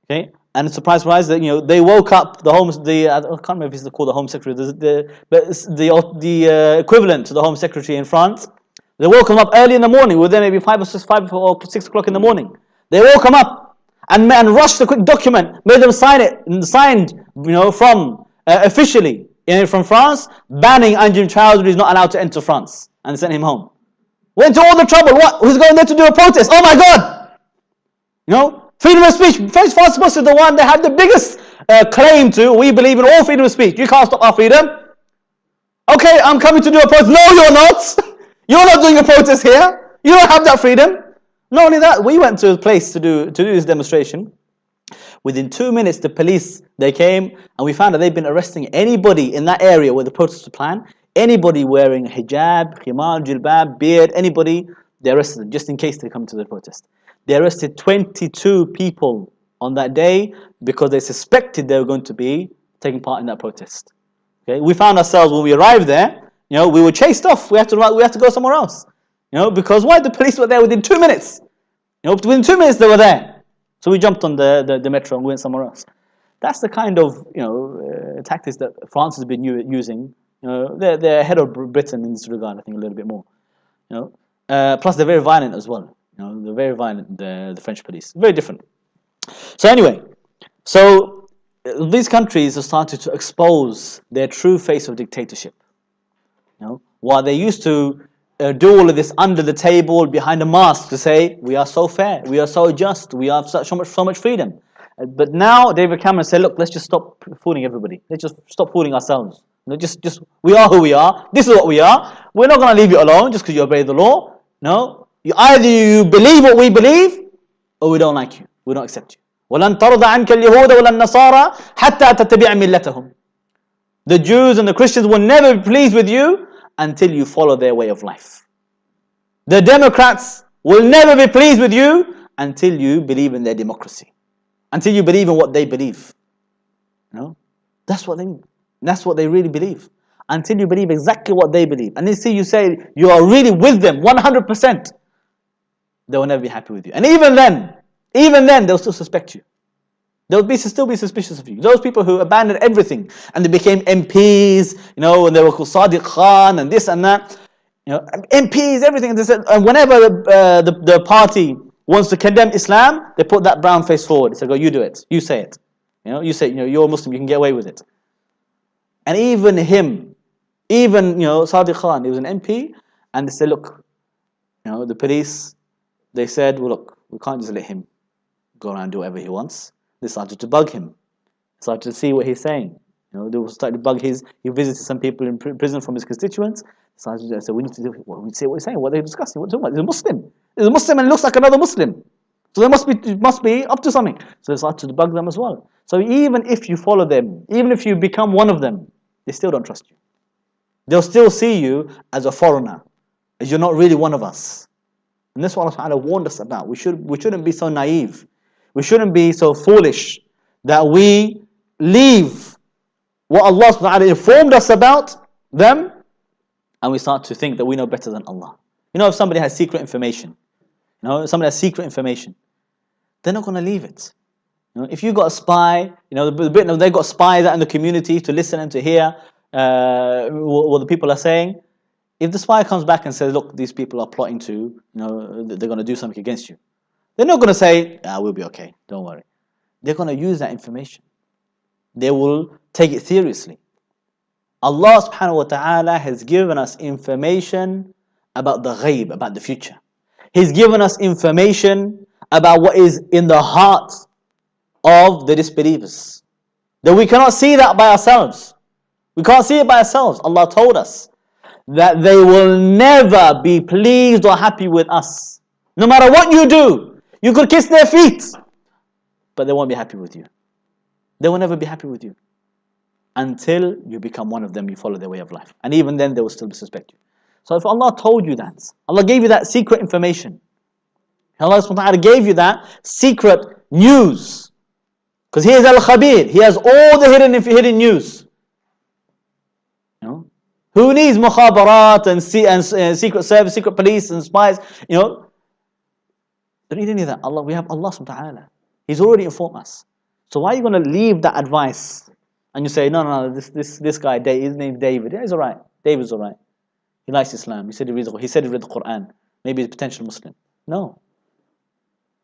Speaker 1: Okay, and surprise, that they woke up the I can't remember if it's called the Home Secretary, but it's the equivalent to the Home Secretary in France. They woke them up early in the morning, within maybe 5 or 6 o'clock in the morning. They woke them up and rushed a quick document, made them sign it, and signed, from officially from France, banning Anjem Chowdhury is not allowed to enter France, and sent him home. Went to all the trouble. What? Who's going there to do a protest? Oh my God! Freedom of speech. France is the one that had the biggest claim to. We believe in all freedom of speech. You can't stop our freedom. Okay, I'm coming to do a protest. No, you're not. You're not doing a protest here. You don't have that freedom. Not only that, we went to a place to do this demonstration. Within 2 minutes, the police, they came, and we found that they've been arresting anybody in that area where the protest was planned. Anybody wearing hijab, khimar, jilbab, beard, anybody, they arrested them just in case they come to the protest. They arrested 22 people on that day because they suspected they were going to be taking part in that protest. Okay, we found ourselves when we arrived there, we were chased off. We had to go somewhere else. Because why? The police were there within 2 minutes. Within 2 minutes they were there. So we jumped on the metro and went somewhere else. That's the kind of tactics that France has been using. They're ahead of Britain in this regard, I think, a little bit more. Plus they're very violent as well. They're very violent. The French police, very different. So anyway, these countries have started to expose their true face of dictatorship. While they used to do all of this under the table, behind a mask, to say we are so fair, we are so just, we have so much freedom. But now David Cameron said, look, let's just stop fooling everybody. Let's just stop fooling ourselves. Just we are who we are. This is what we are. We're not going to leave you alone just because you obey the law. No, either you believe what we believe, or we don't like you. We don't accept you. وَلَن تَرْضَ عَنْكَ الْيَهُودَ وَلَا النَّصَارَى حَتَّى تَتَّبِعَ مِلَّتَهُمْ. The Jews and the Christians will never be pleased with you until you follow their way of life. The Democrats will never be pleased with you until you believe in their democracy. Until you believe in what they believe. That's what they really believe. Until you believe exactly what they believe. And then you say you are really with them 100%. They will never be happy with you. And even then they'll still suspect you. They'll still be suspicious of you. Those people who abandoned everything and they became MPs, and they were called Sadiq Khan and this and that. MPs, everything. And whenever the party wants to condemn Islam, they put that brown face forward. They say, go, you do it. You say it. You say, you're a Muslim, you can get away with it. And even him, Sadiq Khan, he was an MP, and they said, look, the police, they said, well, look, we can't just let him go around and do whatever he wants. They started to bug him. Started to see what he's saying. They started to bug he visited some people in prison from his constituents. Started to say, we need to say what he's saying, what they're discussing, what they're talking about. He's a Muslim. He's a Muslim and looks like another Muslim. So they must be up to something. So they started to bug them as well. So even if you follow them, even if you become one of them, they still don't trust you. They'll still see you as a foreigner, as you're not really one of us. And this is what Allah warned us about. We shouldn't be so naive. We shouldn't be so foolish that we leave what Allah informed us about them and we start to think that we know better than Allah. If somebody has secret information, they're not going to leave it. If you got a spy, they've got spies out in the community to listen and to hear what the people are saying. If the spy comes back and says, look, these people are plotting to, they're going to do something against you, they're not going to say, we'll be okay, don't worry. They're going to use that information. They will take it seriously. Allah subhanahu wa ta'ala has given us information about the ghaib, about the future. He's given us information about what is in the hearts of the disbelievers. That we cannot see that by ourselves. We can't see it by ourselves. Allah told us that they will never be pleased or happy with us. No matter what you do, you could kiss their feet, but they won't be happy with you. They will never be happy with you until you become one of them, you follow their way of life. And even then, they will still disrespect you. So if Allah told you that, Allah gave you that secret information, Allah subhanahu wa ta'ala gave you that secret news, because He is Al-Khabir, He has all the hidden news. You know? Who needs mukhabarat and secret service, secret police and spies? You know, don't need any of that. We have Allah subhanahu wa ta'ala. He's already informed us. So why are you going to leave that advice and you say, no, this guy, his name's David. Yeah, he's alright. David's alright. He likes Islam. He said he read the Quran. Maybe he's a potential Muslim. No.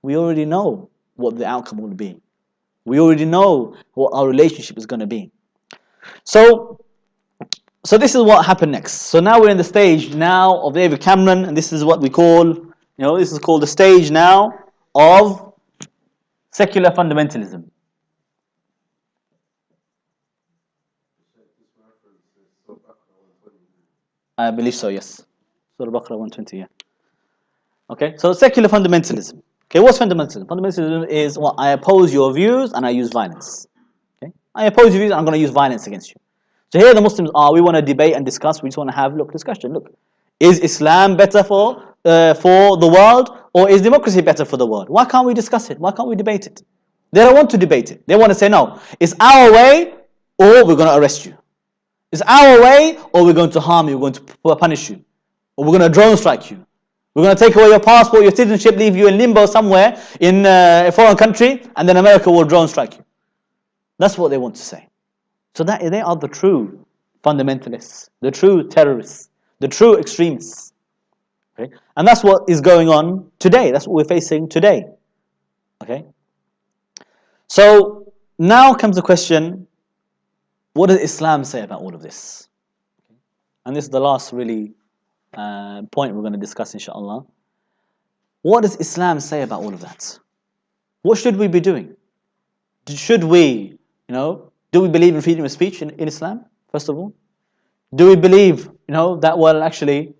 Speaker 1: We already know what the outcome will be. We already know what our relationship is going to be. So this is what happened next. So now we're in the stage now of David Cameron, and this is what we call, this is called the stage now of secular fundamentalism. I believe so, yes. Surah Baqarah 120, yeah. Okay, so secular fundamentalism. Okay, what's fundamentalism? Fundamentalism is what I oppose your views and I use violence. Okay, I oppose your views and I'm going to use violence against you. So here the Muslims are, we want to debate and discuss, we just want to have, discussion. Look, is Islam better for the world, or is democracy better for the world? Why can't we discuss it? Why can't we debate it? They don't want to debate it. They want to say, no, it's our way or we're going to arrest you. It's our way or we're going to harm you, we're going to punish you. Or we're going to drone strike you. We're going to take away your passport, your citizenship, leave you in limbo somewhere in a foreign country, and then America will drone strike you. That's what they want to say. So that they are the true fundamentalists, the true terrorists, the true extremists. Okay? And that's what is going on today. That's what we're facing today. Okay? So now comes the question, what does Islam say about all of this? And this is the last really point we're going to discuss, inshallah. What does Islam say about all of that? What should we be doing? Should we, do we believe in freedom of speech in Islam, first of all? Do we believe, that, well, actually,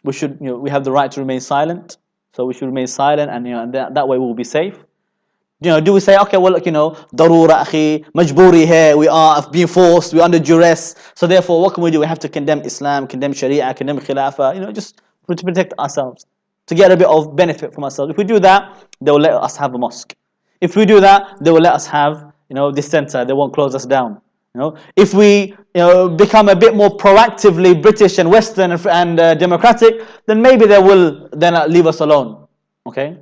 Speaker 1: we should, we have the right to remain silent, so we should remain silent, and, and that way we'll be safe? Do we say, okay, well, look, darura akhi, majburi hai, we are being forced, we're under duress, so therefore, what can we do? We have to condemn Islam, condemn Sharia, condemn Khilafah, just to protect ourselves, to get a bit of benefit from ourselves. If we do that, they will let us have a mosque. If we do that, they will let us have, this center, they won't close us down. If we, become a bit more proactively British and Western and democratic, then maybe they will then leave us alone. Okay?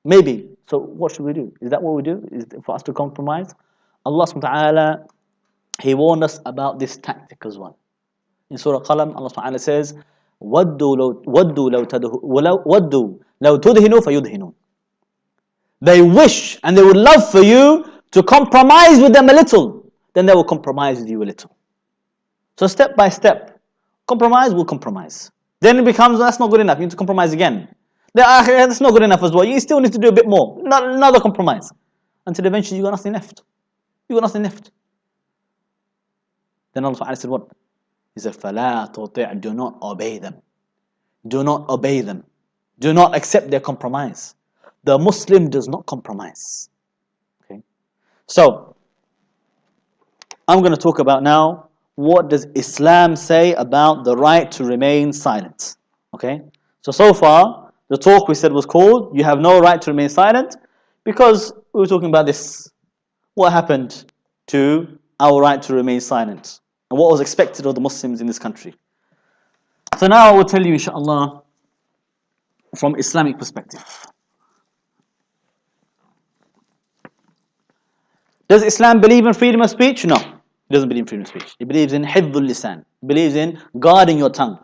Speaker 1: Maybe. So what should we do? Is that what we do? Is it for us to compromise? Allah subhanahu wa ta'ala, He warned us about this tactic as well. In Surah Qalam, Allah subhanahu wa ta'ala says, وَدُّوا لَوْ تُدْهِنُوا فَيُدْهِنُونَ. They wish and they would love for you to compromise with them a little, then they will compromise with you a little. So step by step, compromise will compromise. Then it becomes, that's not good enough, you need to compromise again. That's not good enough as well. You still need to do a bit more. Another compromise. Until eventually you got nothing left. You got nothing left. Then Allah said what? He said, فَلَا تُطِعْ. Do not obey them. Do not obey them. Do not accept their compromise. The Muslim does not compromise. Okay. So, I'm going to talk about now, what does Islam say about the right to remain silent? Okay. So far, the talk we said was called, you have no right to remain silent, because we were talking about this. What happened to our right to remain silent? And what was expected of the Muslims in this country? So now I will tell you, inshallah, from Islamic perspective. Does Islam believe in freedom of speech? No. It doesn't believe in freedom of speech. It believes in hifdhul lisan. It believes in guarding your tongue.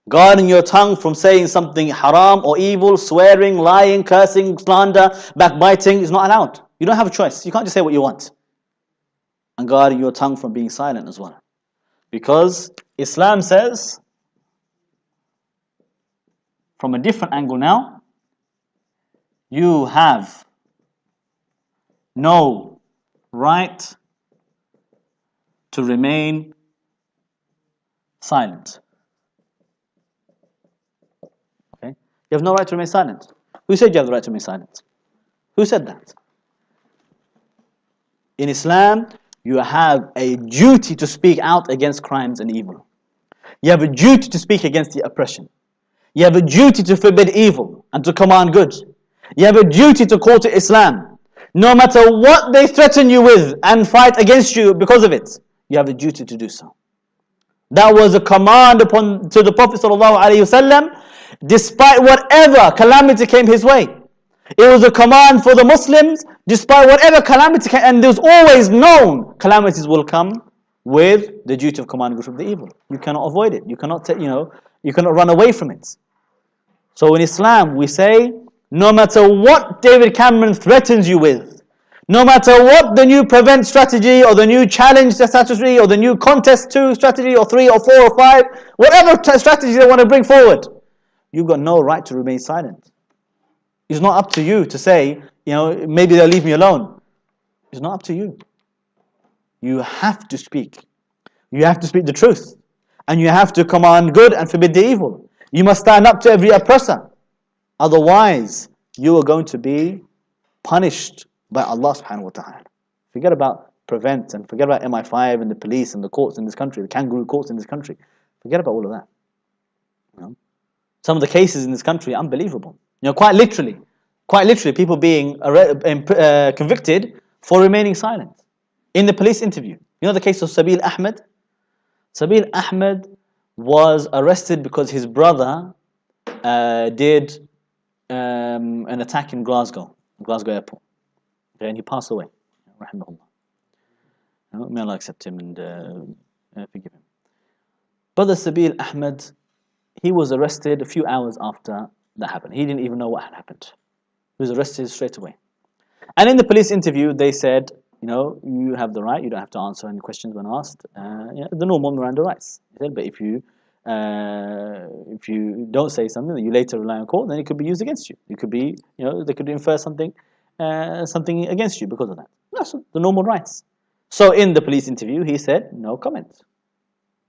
Speaker 1: Guarding your tongue from saying something haram or evil, swearing, lying, cursing, slander, backbiting is not allowed. You don't have a choice. You can't just say what you want. and guarding your tongue from being silent as well. Because Islam says, from a different angle now, you have no right to remain silent. Okay? You have no right to remain silent. Who said you have the right to remain silent? Who said that? In Islam, you have a duty to speak out against crimes and evil. You have a duty to speak against the oppression. You have a duty to forbid evil and to command good. You have a duty to call to Islam. No matter what they threaten you with and fight against you because of it, you have a duty to do so. That was a command to the Prophet ﷺ, despite whatever calamity came his way. It was a command for the Muslims, despite whatever calamity came, and there's always known calamities will come with the duty of commanding good from the evil. You cannot avoid it. You cannot, you cannot run away from it. So in Islam, we say, no matter what David Cameron threatens you with, no matter what the new prevent strategy or the new challenge strategy or the new contest 2 strategy or 3 or 4 or 5, whatever strategy they want to bring forward, you've got no right to remain silent. It's not up to you to say, maybe they'll leave me alone. It's not up to you. You have to speak. You have to speak the truth. And you have to command good and forbid the evil. You must stand up to every oppressor. Otherwise, you are going to be punished by Allah subhanahu wa ta'ala. Forget about prevent and forget about MI5 and the police and the courts in this country, the kangaroo courts in this country. Forget about all of that. Some of the cases in this country are unbelievable. Quite literally, people being convicted for remaining silent. In the police interview, the case of Sabil Ahmed? Sabil Ahmed was arrested because his brother did an attack in Glasgow airport. Okay, and he passed away. Rahimahullah. May Allah accept him and forgive him. Brother Sabil Ahmed, he was arrested a few hours after that happened. He didn't even know what had happened. He was arrested straight away. And in the police interview, they said, you have the right, you don't have to answer any questions when asked. The normal Miranda rights. He said, but if you don't say something that you later rely on court, then it could be used against you. It could be, they could infer something against you because of that. That's the normal rights. So in the police interview, he said, no comment.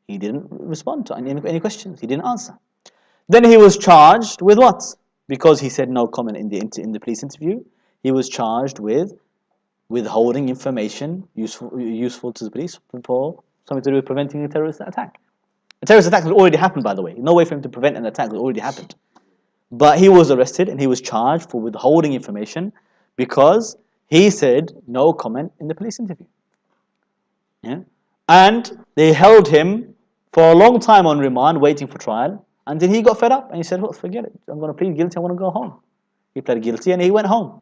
Speaker 1: He didn't respond to any questions. He didn't answer. Then he was charged with what? Because he said no comment in the police interview, he was charged with withholding information useful to the police for something to do with preventing a terrorist attack. A terrorist attack had already happened, by the way. No way for him to prevent an attack that already happened. But he was arrested and he was charged for withholding information because he said no comment in the police interview. Yeah? And they held him for a long time on remand, waiting for trial, until he got fed up and he said, well, forget it. I'm going to plead guilty. I want to go home. He pled guilty and he went home.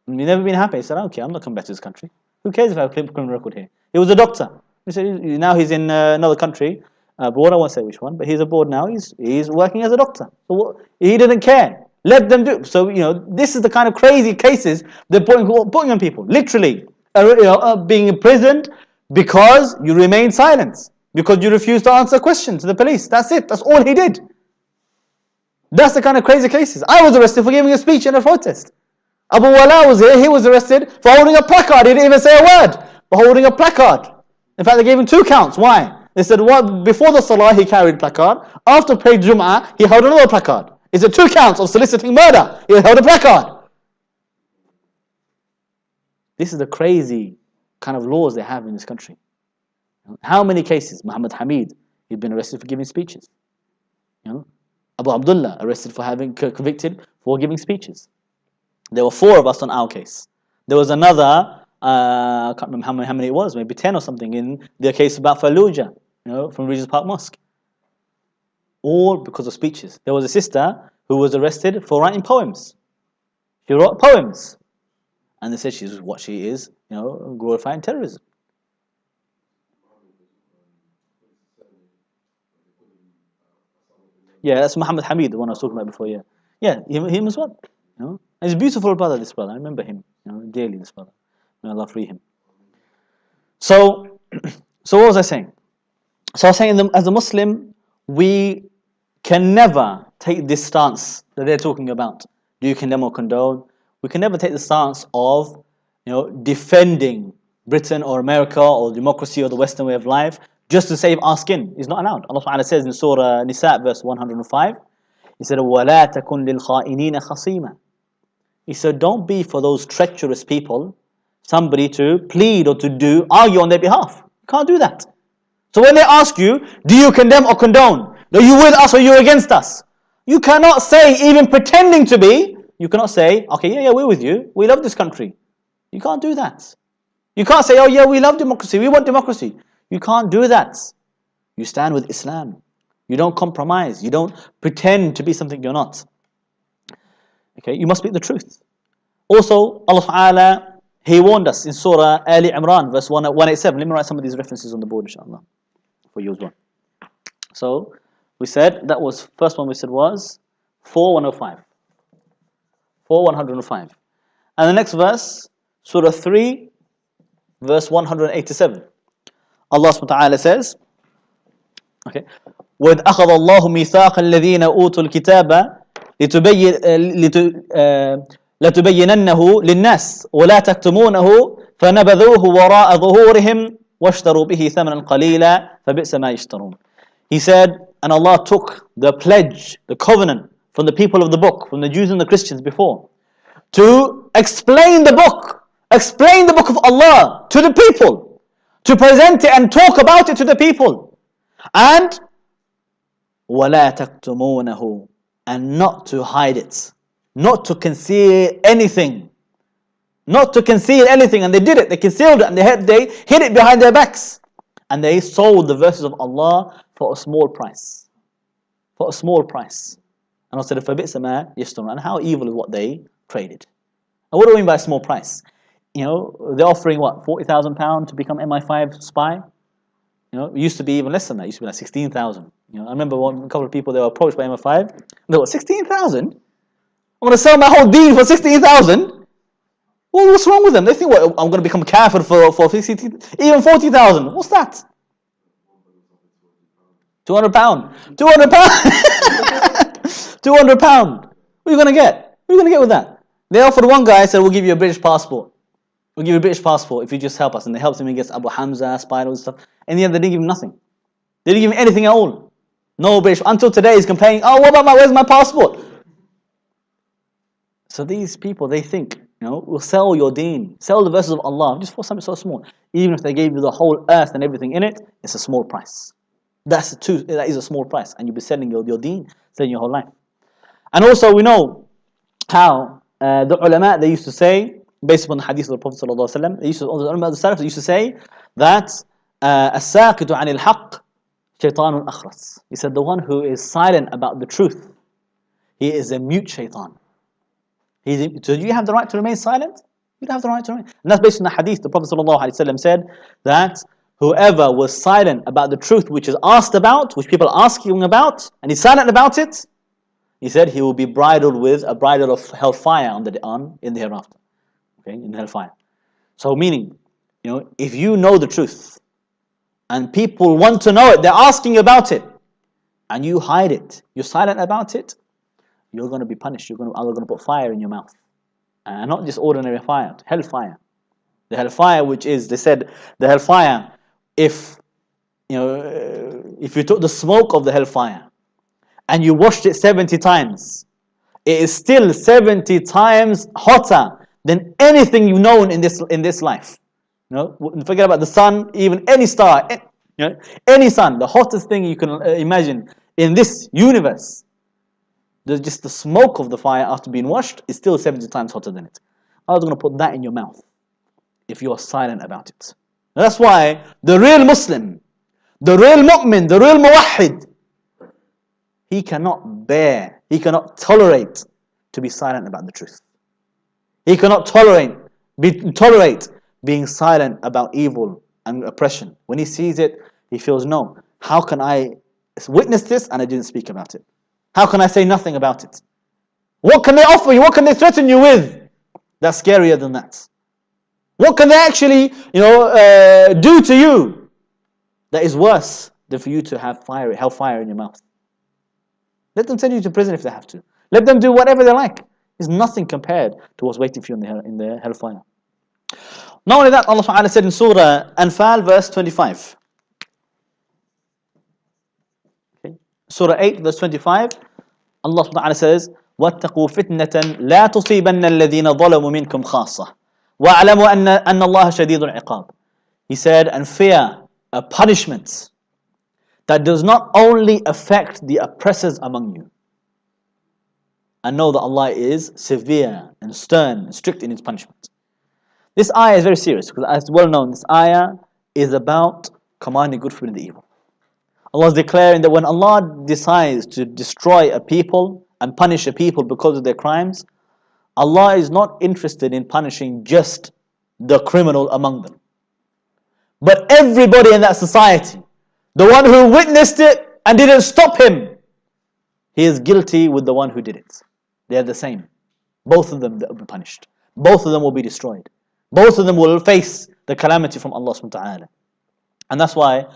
Speaker 1: And he'd never been happy. He said, okay, I'm not coming back to this country. Who cares if I have a criminal record here? He was a doctor. He said, now he's in another country, abroad, I won't say which one, but he's abroad now. He's working as a doctor. So he didn't care. Let them do. So, this is the kind of crazy cases they're putting on people. Literally, being imprisoned because you remain silent. Because you refuse to answer questions to the police. That's it. That's all he did. That's the kind of crazy cases. I was arrested for giving a speech in a protest. Abu Baraa was here. He was arrested for holding a placard. He didn't even say a word. For holding a placard. In fact, they gave him 2 counts. Why? They said, before the Salah, he carried placard. After prayed Jum'ah, he held another placard. He said 2 counts of soliciting murder. He held a placard. This is the crazy kind of laws they have in this country. How many cases? Muhammad Hamid, he'd been arrested for giving speeches. Abu Abdullah, arrested for having convicted for giving speeches. There were 4 of us on our case. There was another, I can't remember how many it was, maybe 10 or something in the case about Fallujah, from Regent's Park Mosque. All because of speeches. There was a sister who was arrested for writing poems. She wrote poems. And they said she's what she is, glorifying terrorism. Yeah, that's Muhammad Hamid, the one I was talking about before, yeah. Yeah, him as well. And he's a beautiful brother, this brother. I remember him, dearly, this brother. May Allah free him. So, So what was I saying? So I was saying, as a Muslim, we can never take this stance that they're talking about. Do you condemn or condone? We can never take the stance of, defending Britain or America or democracy or the Western way of life just to save our skin. It's not allowed. Allah Ta'ala says in Surah Nisa, verse 105, He said, وَلَا تَكُنْ لِلْخَائِنِينَ خَصِيمًا. He said, don't be for those treacherous people somebody to plead or to argue on their behalf. You can't do that. So when they ask you, do you condemn or condone? Are you with us or are you against us? You cannot say, even pretending to be, you cannot say, okay, yeah, we're with you. We love this country. You can't do that. You can't say, oh yeah, we love democracy. We want democracy. You can't do that. You stand with Islam. You don't compromise. You don't pretend to be something you're not. Okay, you must speak the truth. Also, Allah Ta'ala, He warned us in Surah Ali Imran, verse 187. Let me write some of these references on the board, inshallah, for you as well. So, we said, that was, first one we said was 4:105. 4:105. And the next verse, Surah 3, verse 187. Allah subhanahu wa ta'ala says, okay, وَإِذْ أَخَذَ اللَّهُ مِيثَاقَ الَّذِينَ أُوتُوا الْكِتَابَ لَتُبَيِّنَنَّهُ لِلنَّاسِ وَلَا تَكْتُمُونَهُ فَنَبَذُوهُ وَرَاءَ ظُهُورِهِمْ وَاشْتَرُوا بِهِ ثَمَنًا قَلِيلًا فَبِئْسَ مَا يَشْتَرُونَ. He said, and Allah took the pledge, the covenant from the people of the book, from the Jews and the Christians before, to explain the book of Allah to the people, to present it and talk about it to the people. And وَلَا تَكْتُمُونَهُ, and not to hide it, not to conceal anything. Not to conceal anything. And they did it, they concealed it, and they hid it behind their backs. And they sold the verses of Allah for a small price. For a small price. And Allah said, فَبِئْسَ مَا يَشْتَرُونَ. And how evil is what they traded. And what do I mean by a small price? They're offering what, £40,000 to become MI5 spy? It used to be even less than that. It used to be like 16,000. I remember a couple of people, they were approached by MI5. They were 16,000? I'm going to sell my whole deen for 16,000? Well, what's wrong with them? They think, what, I'm going to become kafir for 16, even 40,000. What's that? £200. £200. £200. What are you going to get? What are you going to get with that? They offered one guy, said, we'll give you a British passport. We'll give you a British passport if you just help us. And they helped him against Abu Hamza, Spider and stuff. In the end, they didn't give him nothing. They didn't give him anything at all. No British. Until today, he's complaining, oh, what about where's my passport? So these people, they think, we'll sell your deen, sell the verses of Allah, just for something so small. Even if they gave you the whole earth and everything in it, it's a small price. That is a small price. And you'll be selling your deen, selling your whole life. And also, we know how the ulama, they used to say, based upon the hadith of the Prophet ﷺ, the ulama of the Salaf, they used to say that الساكت عن الحق شيطان أخرس. He said, the one who is silent about the truth, he is a mute shaitan. So do you have the right to remain silent? You don't have the right to remain. And that's based on the hadith. The Prophet ﷺ said that whoever was silent about the truth which is asked about, which people are asking about, and he's silent about it, he said he will be bridled with a bridle of hellfire in the hereafter. Okay, in hellfire. So meaning, if you know the truth, and people want to know it, they're asking about it, and you hide it, you're silent about it, you're going to be punished. Allah going to put fire in your mouth. And not just ordinary fire, hellfire. The hellfire, which is, they said, the hellfire, if you took the smoke of the hellfire and you washed it 70 times, it is still 70 times hotter than anything you've known in this life. Forget about the sun, even any star, any sun, the hottest thing you can imagine in this universe. Just the smoke of the fire after being washed is still 70 times hotter than it. Allah's going to put that in your mouth if you are silent about it. That's why the real Muslim, the real mu'min, the real muwahhid, he cannot tolerate to be silent about the truth. He cannot tolerate being silent about evil and oppression. When he sees it, he feels, no, how can I witness this and I didn't speak about it? How can I say nothing about it? What can they offer you? What can they threaten you with? That's scarier than that. What can they actually, do to you that is worse than for you to have hellfire in your mouth. Let them send you to prison if they have to. Let them do whatever they like. It's nothing compared to what's waiting for you in the hellfire. Not only that, Allah Ta'ala said in Surah Anfal, verse 25. Okay. Surah 8, verse 25. Allah Ta'ala says, وَاتَّقُوا فِتْنَةً لَا تُصِيبَنَّ الَّذِينَ ظَلَمُوا مِنْكُمْ خَاصَّةً وَاعْلَمُوا أَنَّ اللَّهَ شَدِيدُ الْعِقَابِ. He said, and fear a punishment that does not only affect the oppressors among you. And know that Allah is severe and stern and strict in His punishment. This ayah is very serious because, as well known, this ayah is about commanding good, forbidding the evil. Allah is declaring that when Allah decides to destroy a people and punish a people because of their crimes, Allah is not interested in punishing just the criminal among them, but everybody in that society. The one who witnessed it and didn't stop him, he is guilty with the one who did it. They are the same. Both of them will be punished. Both of them will be destroyed. Both of them will face the calamity from Allah subhanahu wa ta'ala. And that's why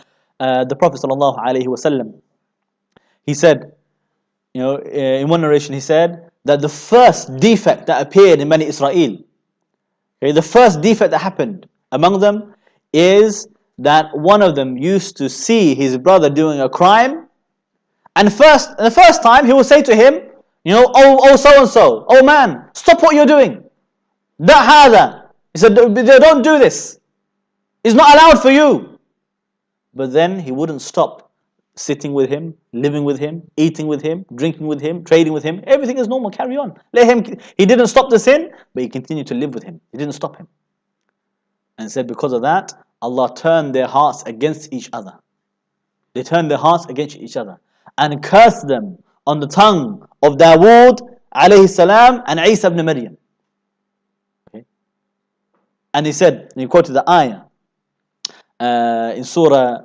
Speaker 1: the Prophet sallallahu alaihi wasallam, he said, in one narration he said that the first defect that appeared in Bani Israel, okay, the first defect that happened among them is that one of them used to see his brother doing a crime, and the first time he will say to him, oh so and so, oh man, stop what you're doing. Da He said, don't do this. It's not allowed for you. But then he wouldn't stop sitting with him, living with him, eating with him, drinking with him, trading with him. Everything is normal, carry on. Let him. He didn't stop the sin, but he continued to live with him. He didn't stop him. And said because of that, Allah turned their hearts against each other. They turned their hearts against each other and cursed them on the tongue of Dawood alayhi salam and Isa ibn Maryam. Okay. And he said, and he quoted the ayah in Surah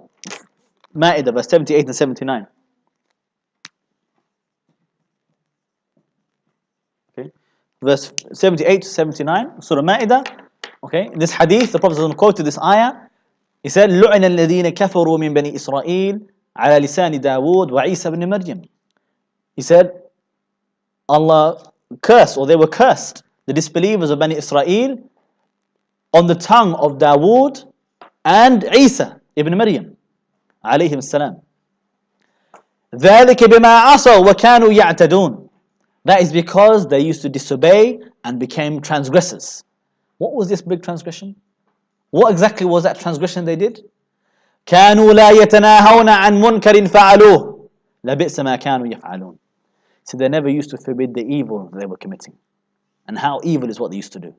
Speaker 1: Ma'idah, verse 78 and 79. Okay. Verse 78 to 79, Surah Ma'idah. Okay, in this hadith, the Prophet quoted this ayah. He said, لُعِنَ الَّذِينَ كَفَرُوا مِنْ بَنِي إِسْرَائِيلَ عَلَى لِسَانِ دَاوُودَ وَعِيسَى بْنِ مَرْيَمَ. He said, Allah cursed, or they were cursed, the disbelievers of Bani Israel on the tongue of Dawood and Isa ibn Maryam alayhim salam. ذَلِكَ بِمَا عَصَوْا وَكَانُوا يَعْتَدُونَ. That is because they used to disobey and became transgressors. What was this big transgression? What exactly was that transgression they did? كَانُوا لَا يَتَنَاهَوْنَ عَنْ مُنْكَرٍ فَعَلُوهُ لَبِئْسَ مَا كَانُوا يَفْعَلُونَ. So they never used to forbid the evil they were committing. And how evil is what they used to do.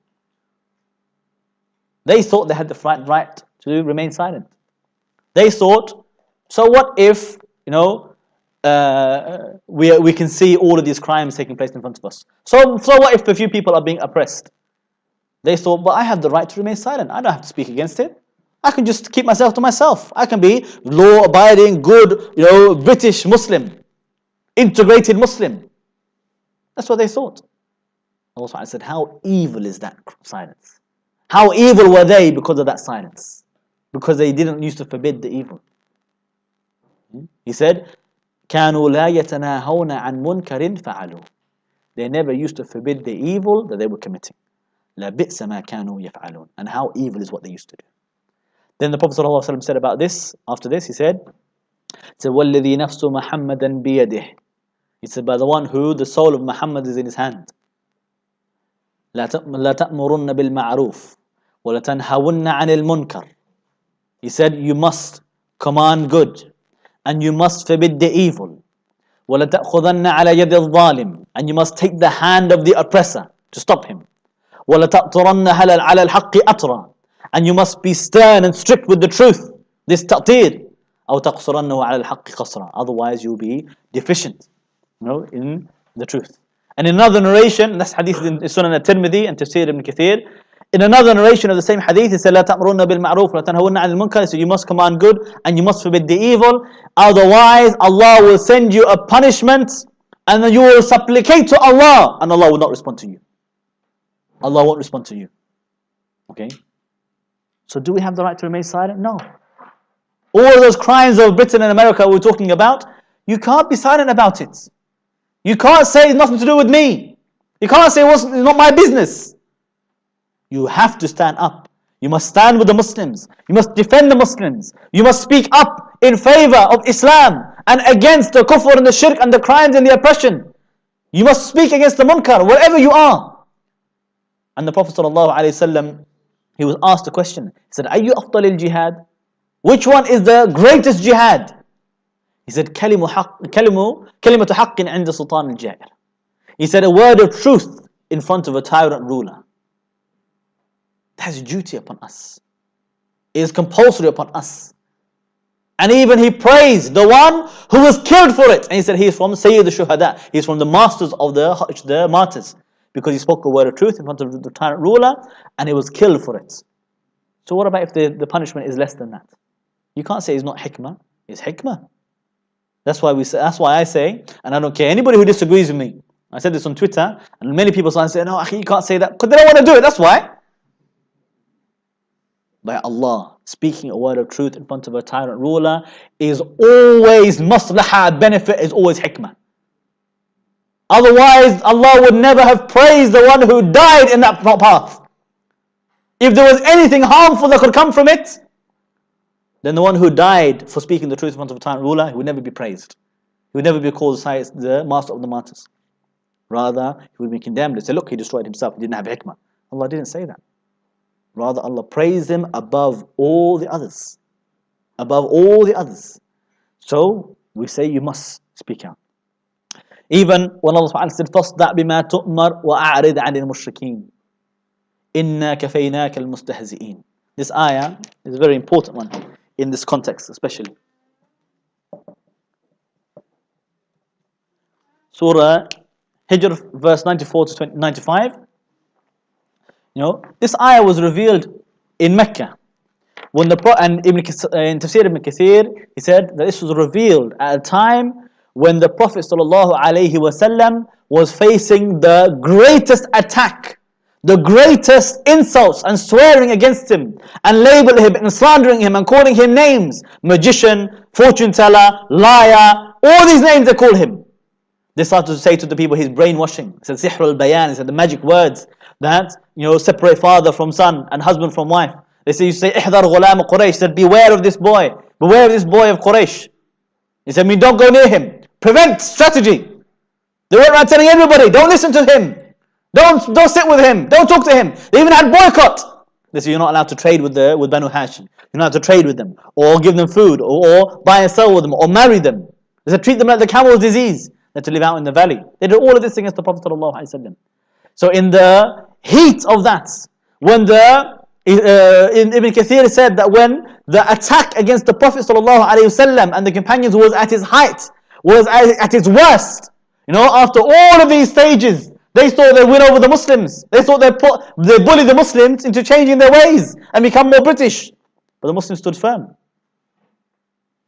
Speaker 1: They thought they had the right to remain silent. They thought, so what if, we can see all of these crimes taking place in front of us? So what if a few people are being oppressed? They thought, but I have the right to remain silent. I don't have to speak against it. I can just keep myself to myself. I can be law-abiding, good, British Muslim, integrated Muslim. That's what they thought. Allah said, how evil is that silence? How evil were they because of that silence? Because they didn't used to forbid the evil. He said, كَانُوا لَا يَتَنَاهَوْنَ عَنْ مُنْكَرٍ فَعَلُوا. They never used to forbid the evil that they were committing. لَبِئْسَ مَا كَانُوا يَفْعَلُونَ. And how evil is what they used to do. Then the Prophet ﷺ said about this, after this, he said, وَالَّذِي نَفْسُ مُحَمَّدًا بِيَدِهِ. He said, by the one who the soul of Muhammad is in his hand. لَا تَأْمُرُنَّ بِالْمَعْرُوفِ وَلَتَنْهَوُنَّ عَنِ الْمُنْكَرِ. He said, you must command good and you must forbid the evil. وَلَتَأْخُذَنَّ عَلَى يَدِ الظَّالِمِ. And you must take the hand of the oppressor to stop him. وَلَتَأْطُرَنَّ عَلَى الْحَقِّ أَطْرًا. And you must be stern and strict with the truth. This ta'tir. أَوْ تَقْصُرَنَّهُ عَلَى الْحَقِّ قَصْرًا. Otherwise you'll be deficient in the truth. And in another narration, this hadith is in Sunan al-Tirmidhi and Tafsir ibn Kathir. In another narration of the same hadith, he said, لَا تَأْمُرُنَّ بِالْمَعْرُوفِ وَلَا تَنْهَوُنَّ عَنِ الْمُنْكَرِ. So you must command good and you must forbid the evil. Otherwise, Allah will send you a punishment and then you will supplicate to Allah and Allah will not respond to you. Allah won't respond to you. Okay? So do we have the right to remain silent? No. All those crimes of Britain and America we're talking about, you can't be silent about it. You can't say it's nothing to do with me. You can't say it's not my business. You have to stand up. You must stand with the Muslims. You must defend the Muslims. You must speak up in favor of Islam and against the kufr and the shirk and the crimes and the oppression. You must speak against the munkar, wherever you are. And the Prophet ﷺ, he was asked a question. He said, Ayyu afdalil jihad? Which one is the greatest jihad? He said, kalimatu haqqin inda sultan al-jair. He said, a word of truth in front of a tyrant ruler. That's duty upon us. It is compulsory upon us. And even he praised the one who was killed for it. And he said he is from Sayyid al-Shuhada. He is from the masters of the martyrs. Because he spoke a word of truth in front of the tyrant ruler and he was killed for it. So what about if the punishment is less than that? You can't say it's not hikmah. It's hikmah. That's why I say, and I don't care anybody who disagrees with me. I said this on Twitter, and many people say, no, you can't say that, because they don't want to do it, that's why. By Allah, speaking a word of truth in front of a tyrant ruler is always maslahah, benefit, is always hikmah. Otherwise, Allah would never have praised the one who died in that path. If there was anything harmful that could come from it, then the one who died for speaking the truth in front of a tyrant ruler, he would never be praised. He would never be called the master of the martyrs. Rather, he would be condemned and say, look, he destroyed himself, he didn't have hikmah. Allah didn't say that. Rather, Allah praised him above all the others. Above all the others. So, we say you must speak out. Even when Allah subhanahu wa ta'ala said, فَاصْدَعْ بِمَا تُؤْمَرْ وَأَعْرِضْ عَنِ الْمُشْرِكِينَ إِنَّا كَفَيْنَاكَ الْمُسْتَهْزِئِينَ. This ayah is a very important one in this context especially. Surah Hijr verse 94 to 95. This ayah was revealed in Mecca. When in Tafsir Ibn Kathir, he said that this was revealed at a time when the Prophet ﷺ was facing the greatest attack, the greatest insults and swearing against him, and labeling him and slandering him and calling him names: magician, fortune teller, liar, all these names they call him. They started to say to the people, he's brainwashing. He said, sihr al-bayan, he said the magic words that separate father from son and husband from wife. They say, you say, ihdar ghulam Quraysh. He said, beware of this boy of Quraysh. He said, don't go near him. Prevent strategy. They went around telling everybody, don't listen to him. Don't sit with him. Don't talk to him. They even had boycott. They said, you're not allowed to trade with Banu Hashim. You're not allowed to trade with them, or give them food, or buy and sell with them, or marry them. They said, treat them like the camel's disease. They had to live out in the valley. They did all of this against the Prophet ﷺ. So in the heat of that, when in Ibn Kathir said that when the attack against the Prophet ﷺ and the companions was at its height, was at its worst, after all of these stages, they thought they'd win over the Muslims. They thought they bully the Muslims into changing their ways and become more British. But the Muslims stood firm.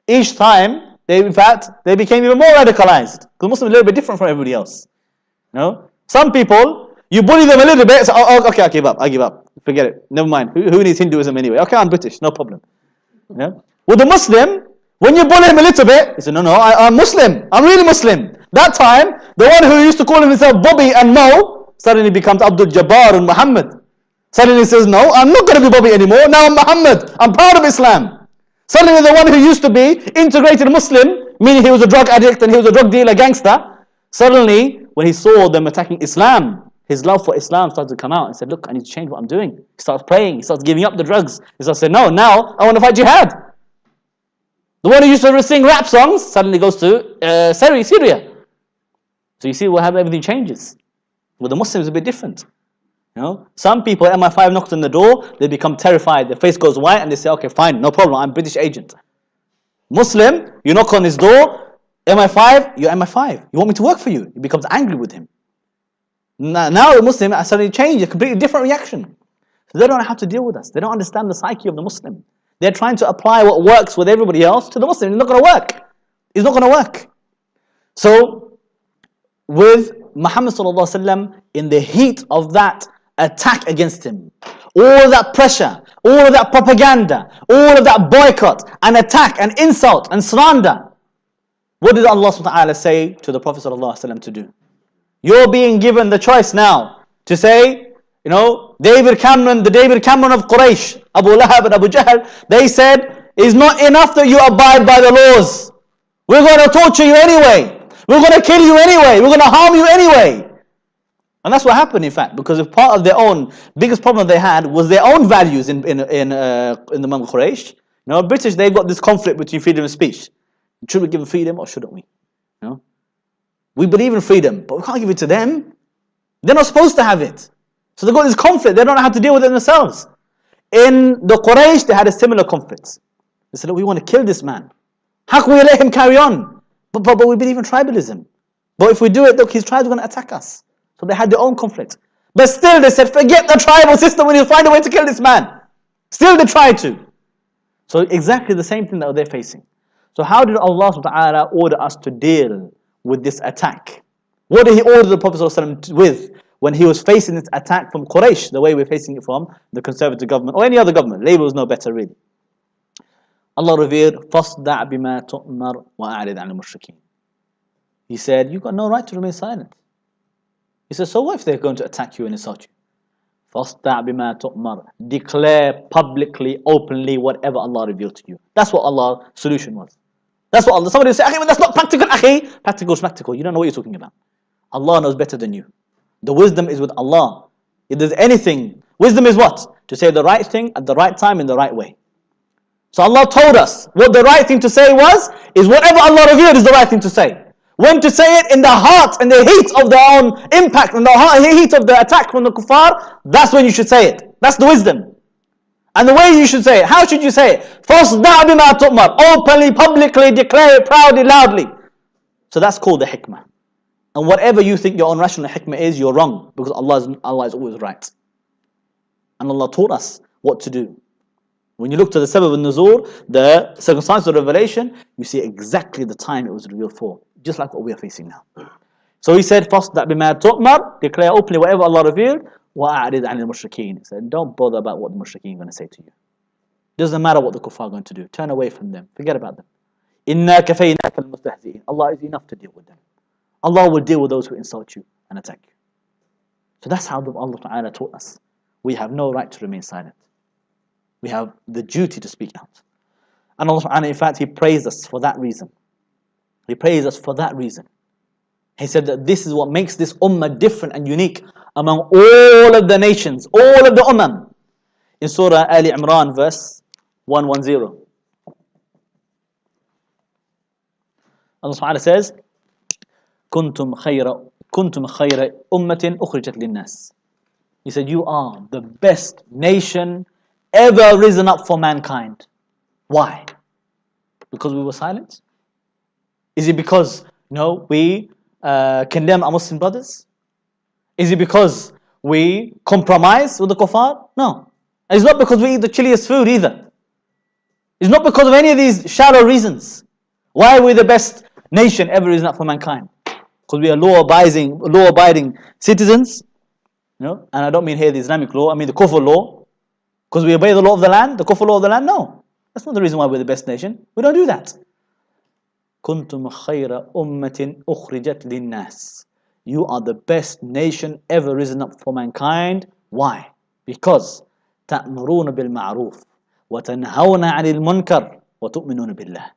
Speaker 1: Each time, they became even more radicalized. Because Muslims are a little bit different from everybody else. Some people, you bully them a little bit, so, okay, I give up. Forget it. Never mind. Who needs Hinduism anyway? Okay, I'm British, no problem. With the Muslim, when you bully him a little bit, he said, no, I'm Muslim. I'm really Muslim. That time, the one who used to call himself Bobby and Mo, suddenly becomes Abdul Jabbar and Muhammad. Suddenly says, no, I'm not going to be Bobby anymore. Now I'm Muhammad. I'm proud of Islam. Suddenly the one who used to be integrated Muslim, meaning he was a drug addict and he was a drug dealer, gangster, suddenly when he saw them attacking Islam, his love for Islam started to come out and said, look, I need to change what I'm doing. He starts praying, he starts giving up the drugs. He starts saying, no, now I want to fight jihad. The one who used to sing rap songs suddenly goes to Syria. So you see how everything changes. With the Muslims, it's a bit different. Some people, MI5 knocks on the door, they become terrified, their face goes white and they say, okay, fine, no problem, I'm British agent. Muslim, you knock on his door, MI5, you're MI5. You want me to work for you? He becomes angry with him. Now the Muslim suddenly changed, a completely different reaction. So they don't know how to deal with us. They don't understand the psyche of the Muslim. They're trying to apply what works with everybody else to the Muslim. It's not going to work. It's not going to work. So, with Muhammad ﷺ, in the heat of that attack against him, all of that pressure, all of that propaganda, all of that boycott and attack and insult and slander, what did Allah subhanahu wa ta'ala say to the Prophet sallallahu alaihi wasallam to do? You're being given the choice now to say, you know, David Cameron, the David Cameron of Quraysh, Abu Lahab and Abu Jahl, they said, it's not enough that you abide by the laws. We're going to torture you anyway. We're going to kill you anyway. We're going to harm you anyway. And that's what happened, in fact, because if part of their own biggest problem they had was their own values in the among Quraysh. You know, British, they've got this conflict between freedom of speech. Should we give them freedom or shouldn't we? You know, we believe in freedom, but we can't give it to them. They're not supposed to have it. So they've got this conflict. They don't know how to deal with it themselves. In the Quraysh, they had a similar conflict. They said, look, we want to kill this man. How can we let him carry on? But we believe in tribalism. But if we do it, look, his tribes are going to attack us. So they had their own conflict. But still they said, forget the tribal system, we need to find a way to kill this man. Still they tried to. So exactly the same thing that they're facing. So how did Allah subhanahu wa ta'ala order us to deal with this attack? What did He order the Prophet ﷺ with when he was facing this attack from Quraysh, the way we're facing it from the conservative government or any other government? Labour was no better really. Allah revealed, فَاصْدَعْ بِمَا تُؤْمَرْ وَأَعْرِضْ عَنِ الْمُشْرِكِينَ. He said, you've got no right to remain silent. He said, so what if they're going to attack you and insult you? فَاصْدَعْ بِمَا تُؤْمَرْ. Declare publicly, openly, whatever Allah revealed to you. That's what Allah's solution was. That's what Allah, somebody will say, akhi, but that's not practical, akhi. Practical is practical. You don't know what you're talking about. Allah knows better than you. The wisdom is with Allah. If there's anything, wisdom is what? To say the right thing at the right time in the right way. So Allah told us what the right thing to say was, is whatever Allah revealed is the right thing to say. When to say it in the heart and the heat of their own impact and the heat of the attack from the kuffar, that's when you should say it. That's the wisdom. And the way you should say it, how should you say it? فَاصْدَعْ بِمَا تُؤْمَرْ. Openly, publicly, declare it proudly, loudly. So that's called the hikmah. And whatever you think your own rational hikmah is, you're wrong. Because Allah is always right. And Allah taught us what to do. When you look to the sabab al-nuzul, the circumstances of revelation, you see exactly the time it was revealed for. Just like what we are facing now. So He said, فَاصْدَعْ بِمَا تُؤْمَرْ. Declare openly whatever Allah revealed. وَأَعْرِضْ عَنِ الْمُشْرِكِينَ. He said, don't bother about what the mushrikeen are going to say to you. Doesn't matter what the kuffar are going to do. Turn away from them. Forget about them. إِنَّا كَفَيْنَاكَ الْمُسْتَهْزِئِينَ. Allah is enough to deal with them. Allah will deal with those who insult you and attack you. So that's how Allah Ta'ala taught us. We have no right to remain silent. We have the duty to speak out. And Allah Ta'ala, in fact, He praised us for that reason. He praised us for that reason. He said that this is what makes this ummah different and unique among all of the nations, all of the ummah. In Surah Ali Imran, verse 110. Allah subhanahu wa ta'ala says, كنتم خير أمة أخرجت للناس. He said, you are the best nation ever risen up for mankind. Why? Because we were silent? Is it because we condemn our Muslim brothers? Is it because we compromise with the kuffar? No. It's not because we eat the chilliest food either. It's not because of any of these shallow reasons. Why are we the best nation ever risen up for mankind? Because we are law-abiding citizens. And I don't mean here the Islamic law, I mean the kufr law. Because we obey the law of the land, the kufr law of the land? No. That's not the reason why we're the best nation. We don't do that. كنتم خير أمة أخرجت للناس. You are the best nation ever risen up for mankind. Why? Because تأمرون بالمعروف وتنهون عن المنكر وتؤمنون بالله.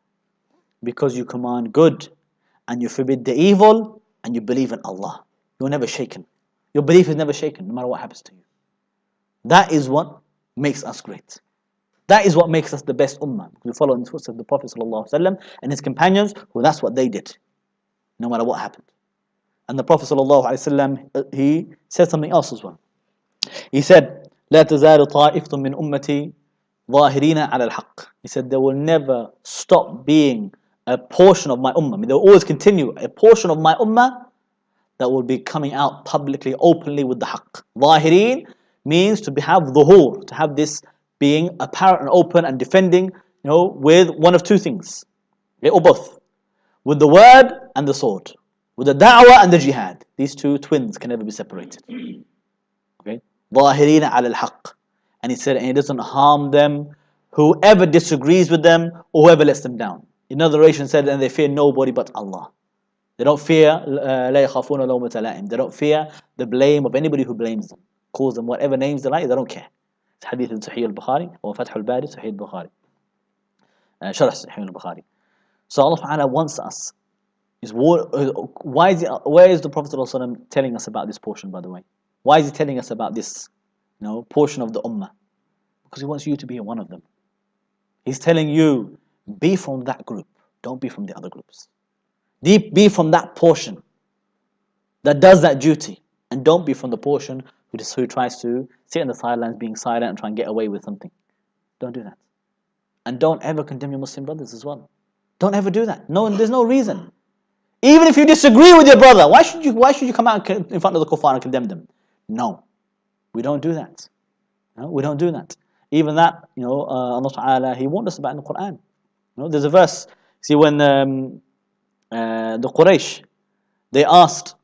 Speaker 1: Because you command good and you forbid the evil and you believe in Allah. You're never shaken. Your belief is never shaken no matter what happens to you. That is what makes us great. That is what makes us the best ummah. We follow in the footsteps of the Prophet ﷺ and his companions, who that's what they did, no matter what happened. And the Prophet ﷺ, he said something else as well. He said, لا تزال طائفة من أمتي ظاهرين على الحق. He said, there will never stop being a portion of my ummah. I mean, there will always continue a portion of my ummah that will be coming out publicly, openly with the haqq. ظاهرين means to have dhuhur, to have this being apparent and open and defending, with one of two things, or both, with the word and the sword, with the da'wah and the jihad. These two twins can never be separated. Okay, ظاهرين على الحق. And he said, and it doesn't harm them, whoever disagrees with them, or whoever lets them down. Another narration said, and they fear nobody but Allah. They don't fear لا يخافون لومة لائم. They don't fear the blame of anybody who blames them. Calls them whatever names they like, they don't care. It's hadith in Sahih al-Bukhari, or Fath al-Bari, Sahih al-Bukhari. Sharh Sahih al-Bukhari. So Allah Ta'ala wants us. Where is the Prophet ﷺ telling us about this portion, by the way? Why is he telling us about this portion of the Ummah? Because he wants you to be one of them. He's telling you, be from that group. Don't be from the other groups. Be from that portion that does that duty. And don't be from the portion who tries to sit on the sidelines being silent and try and get away with something. Don't do that. And don't ever condemn your Muslim brothers as well. Don't ever do that. No, there's no reason. Even if you disagree with your brother, why should you come out in front of the kuffar and condemn them? No. We don't do that. No, we don't do that. Even that, Allah Ta'ala, He warned us about in the Quran. There's a verse. See, when the Quraysh, they asked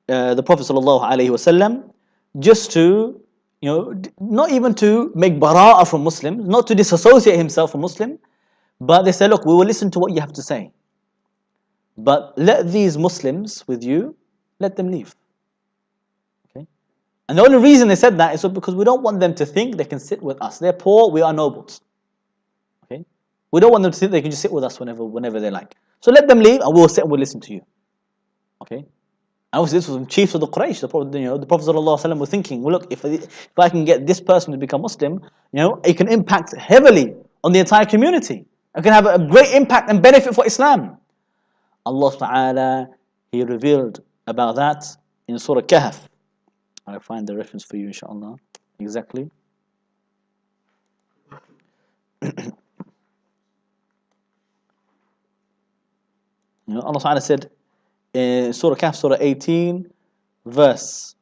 Speaker 1: the Prophet ﷺ just to, not even to make bara'ah from Muslims, not to disassociate himself from Muslim, but they said, look, we will listen to what you have to say. But let these Muslims with you, let them leave. Okay? And the only reason they said that is because we don't want them to think they can sit with us. They're poor, we are nobles. Okay? We don't want them to think they can just sit with us whenever they like. So let them leave and we'll sit and we'll listen to you. Okay? And obviously this was the chiefs of the Quraysh. The Prophet ﷺ was thinking, well look, if I can get this person to become Muslim, it can impact heavily on the entire community. It can have a great impact and benefit for Islam. Allah Ta'ala, He revealed about that in Surah Kahf. I'll find the reference for you, inshallah. Exactly. Allah Ta'ala said in Surah Kahf, Surah 18, verse.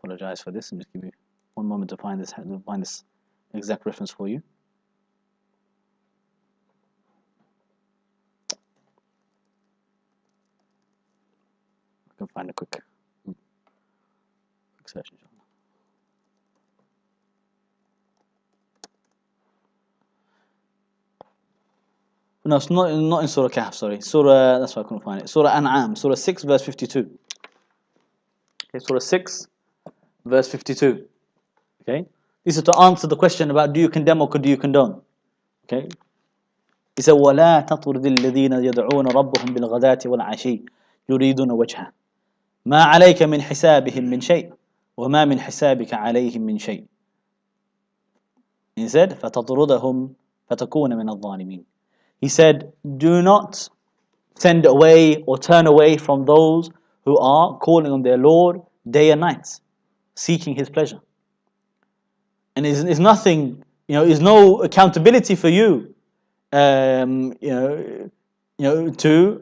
Speaker 1: Apologize for this, and just give me one moment to find this exact reference for you. I can find a quick search. No, it's not in Surah Kahf, sorry. Surah, that's why I couldn't find it. Surah An'am, Surah 6, verse 52. Okay, Surah 6, verse 52. Okay, this is to answer the question about do you condemn or do you condone? Okay, he said, وَلَا تَطْرُدِ الَّذِينَ يَدْعُونَ رَبَّهُمْ بِالْغَدَاةِ وَالْعَشِيِّ يُرِيدُونَ وَجْهَهُ مَا عَلَيْكَ مِنْ حِسَابِهِمْ مِنْ شَيْءٍ وَمَا مِنْ حِسَابِكَ عَلَيْهِمْ مِنْ شَيْءٍ. He said, فَتَطْرُدَهُمْ فَتَكُونَ مِنَ الظَّالِمِينَ. He said, do not send away or turn away from those who are calling on their Lord day and night, seeking His pleasure. And is nothing, is no accountability for you, to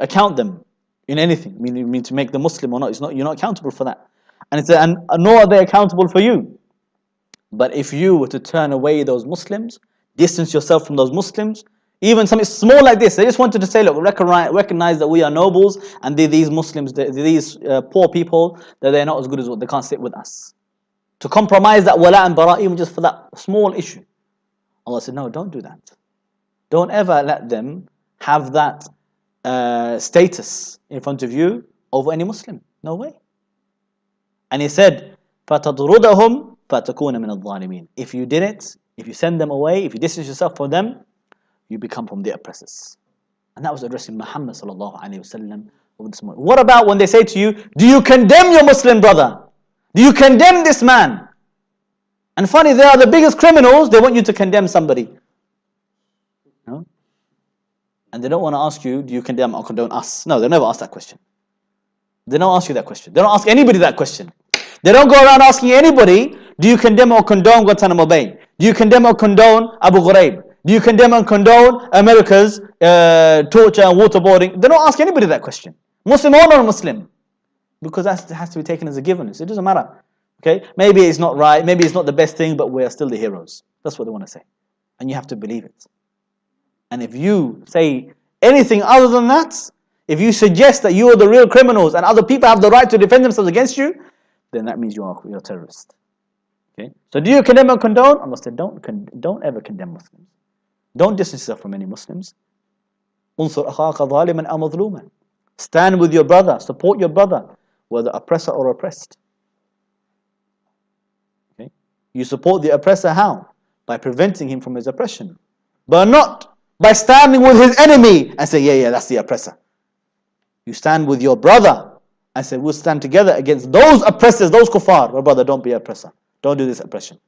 Speaker 1: account them in anything. I mean to make them Muslim or not. You're not accountable for that. And nor are they accountable for you. But if you were to turn away those Muslims, distance yourself from those Muslims, even something small like this, they just wanted to say, look, recognize that we are nobles, and these Muslims, these poor people, that they're not as good as what they can't sit with us. To compromise that wala and bara, even just for that small issue. Allah said, no, don't do that. Don't ever let them have that status in front of you over any Muslim. No way. And He said, فَتَضْرُدَهُمْ فَتَكُونَ مِنَ الظَّالِمِينَ. If you did it, if you send them away, if you distance yourself from them, you become from the oppressors. And that was addressing Muhammad sallallahu alaihi wasallam over this morning. What about when they say to you, do you condemn your Muslim brother? Do you condemn this man? And funny, they are the biggest criminals. They want you to condemn somebody. No? And they don't want to ask you, do you condemn or condone us? No, they'll never ask that question. They don't ask you that question. They don't ask anybody that question. They don't go around asking anybody, do you condemn or condone Guantanamo Bay? Do you condemn or condone Abu Ghraib? Do you condemn and condone America's torture and waterboarding? They don't ask anybody that question. Muslim or non-Muslim. Because that has to be taken as a given. So it doesn't matter. Okay? Maybe it's not right. Maybe it's not the best thing, but we're still the heroes. That's what they want to say. And you have to believe it. And if you say anything other than that, if you suggest that you are the real criminals and other people have the right to defend themselves against you, then that means you're a terrorist. Okay? So do you condemn and condone? Allah said, don't ever condemn Muslims. Don't distance yourself from any Muslims. انصر أخاك ظالما أو مظلوما. Stand with your brother, support your brother, whether oppressor or oppressed. Okay? You support the oppressor how? By preventing him from his oppression. But not by standing with his enemy and say, yeah, that's the oppressor. You stand with your brother and say, we'll stand together against those oppressors, those kuffar. Well, brother, don't be an oppressor. Don't do this oppression.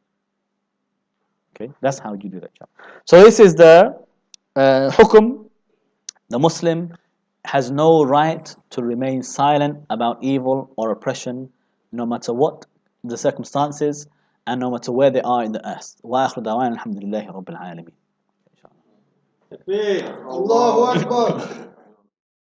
Speaker 1: Okay, that's how you do that job. So this is the hukum. The Muslim has no right to remain silent about evil or oppression, no matter what the circumstances and no matter where they are in the earth. وآخر دعوانا الحمد لله رب العالمين.
Speaker 2: الله أكبر.